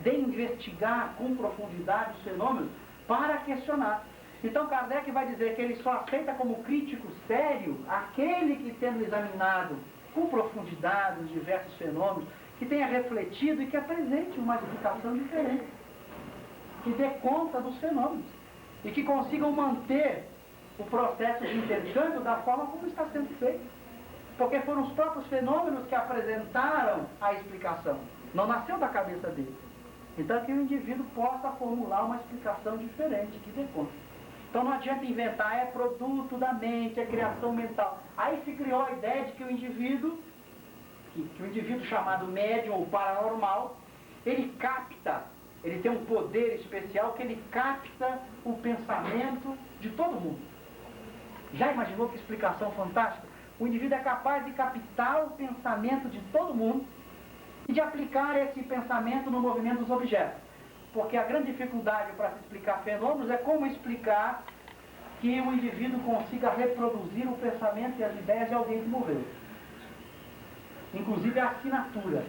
de investigar com profundidade os fenômenos para questionar. Então Kardec vai dizer que ele só aceita como crítico sério aquele que, tendo examinado com profundidade os diversos fenômenos, que tenha refletido e que apresente uma explicação diferente, que dê conta dos fenômenos e que consigam manter o processo de intercâmbio da forma como está sendo feito. Porque foram os próprios fenômenos que apresentaram a explicação. Não nasceu da cabeça dele. Então que o indivíduo possa formular uma explicação diferente, que dê conta. Então não adianta inventar, é produto da mente, é criação mental. Aí se criou a ideia de que o indivíduo chamado médium ou paranormal, ele capta, ele tem um poder especial que ele capta o pensamento de todo mundo. Já imaginou que explicação fantástica? O indivíduo é capaz de captar o pensamento de todo mundo e de aplicar esse pensamento no movimento dos objetos. Porque a grande dificuldade para se explicar fenômenos é como explicar que o indivíduo consiga reproduzir o pensamento e as ideias de alguém que morreu. Inclusive a assinatura.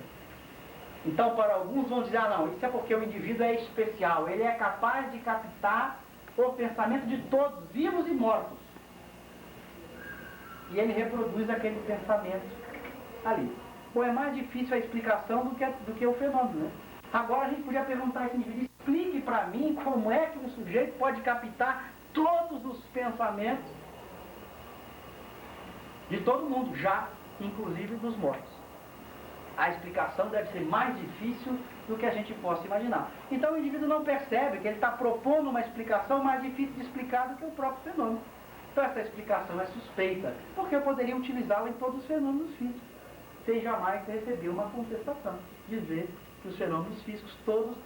Então, para alguns vão dizer, não, isso é porque o indivíduo é especial. Ele é capaz de captar o pensamento de todos, vivos e mortos. E ele reproduz aquele pensamento ali. Ou é mais difícil a explicação do que o fenômeno, né? Agora a gente podia perguntar a esse indivíduo, explique para mim como é que um sujeito pode captar todos os pensamentos de todo mundo, já inclusive dos mortos. A explicação deve ser mais difícil do que a gente possa imaginar. Então o indivíduo não percebe que ele está propondo uma explicação mais difícil de explicar do que o próprio fenômeno. Então essa explicação é suspeita, porque eu poderia utilizá-la em todos os fenômenos físicos, sem jamais receber uma contestação, dizer que os fenômenos físicos todos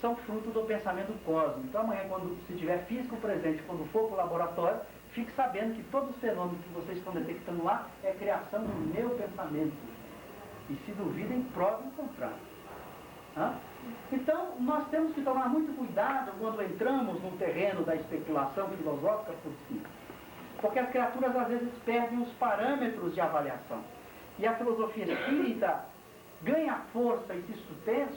são fruto do pensamento cósmico. Então amanhã, quando se tiver físico presente, quando for para o laboratório, fique sabendo que todos os fenômenos que vocês estão detectando lá é criação do meu pensamento. E se duvidem, provem o contrário. Então, nós temos que tomar muito cuidado quando entramos no terreno da especulação filosófica por si. porque as criaturas às vezes perdem os parâmetros de avaliação. E a filosofia espírita ganha força e se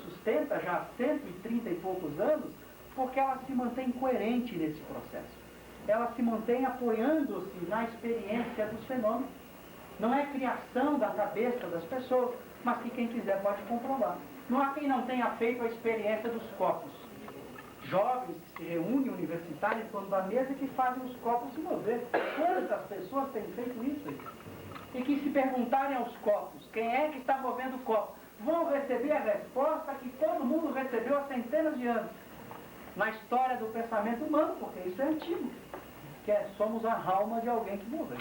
sustenta já há 130 e poucos anos, porque ela se mantém coerente nesse processo. Ela se mantém apoiando-se na experiência dos fenômenos. Não é criação da cabeça das pessoas, mas que quem quiser pode comprovar. Não há quem não tenha feito a experiência dos copos. Jovens que se reúnem, universitários, em torno da mesa, que fazem os copos se mover. Quantas pessoas têm feito isso? E que se perguntarem aos copos, quem é que está movendo o copo, vão receber a resposta que todo mundo recebeu há centenas de anos. Na história do pensamento humano, porque isso é antigo, que somos a alma de alguém que morreu.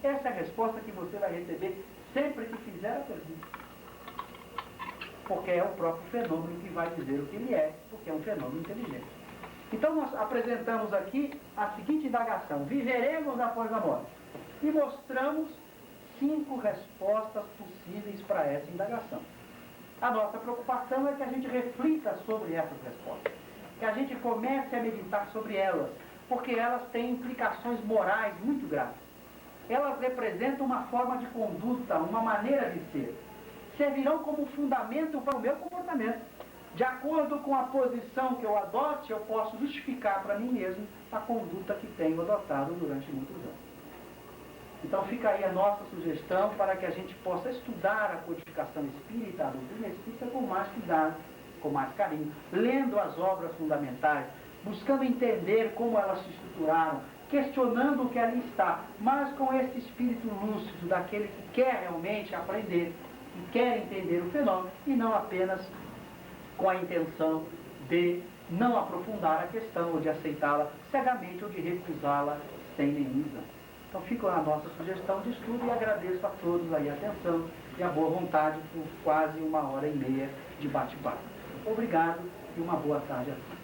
Essa é a resposta que você vai receber sempre que fizer a pergunta. Porque é o próprio fenômeno que vai dizer o que ele é, porque é um fenômeno inteligente. Então nós apresentamos aqui a seguinte indagação: viveremos após a morte? E mostramos 5 respostas possíveis para essa indagação. A nossa preocupação é que a gente reflita sobre essas respostas, que a gente comece a meditar sobre elas, porque elas têm implicações morais muito graves. Elas representam uma forma de conduta, uma maneira de ser. Servirão como fundamento para o meu comportamento. De acordo com a posição que eu adote, eu posso justificar para mim mesmo a conduta que tenho adotado durante muitos anos. Então fica aí a nossa sugestão para que a gente possa estudar a codificação espírita, a doutrina espírita, com mais cuidado, com mais carinho, lendo as obras fundamentais, buscando entender como elas se estruturaram, questionando o que ali está, mas com esse espírito lúcido daquele que quer realmente aprender, que quer entender o fenômeno, e não apenas com a intenção de não aprofundar a questão, ou de aceitá-la cegamente, ou de recusá-la sem nenhum exame. Então fica a nossa sugestão de estudo e agradeço a todos aí a atenção e a boa vontade por quase 1h30 de bate-papo. Obrigado e uma boa tarde a todos.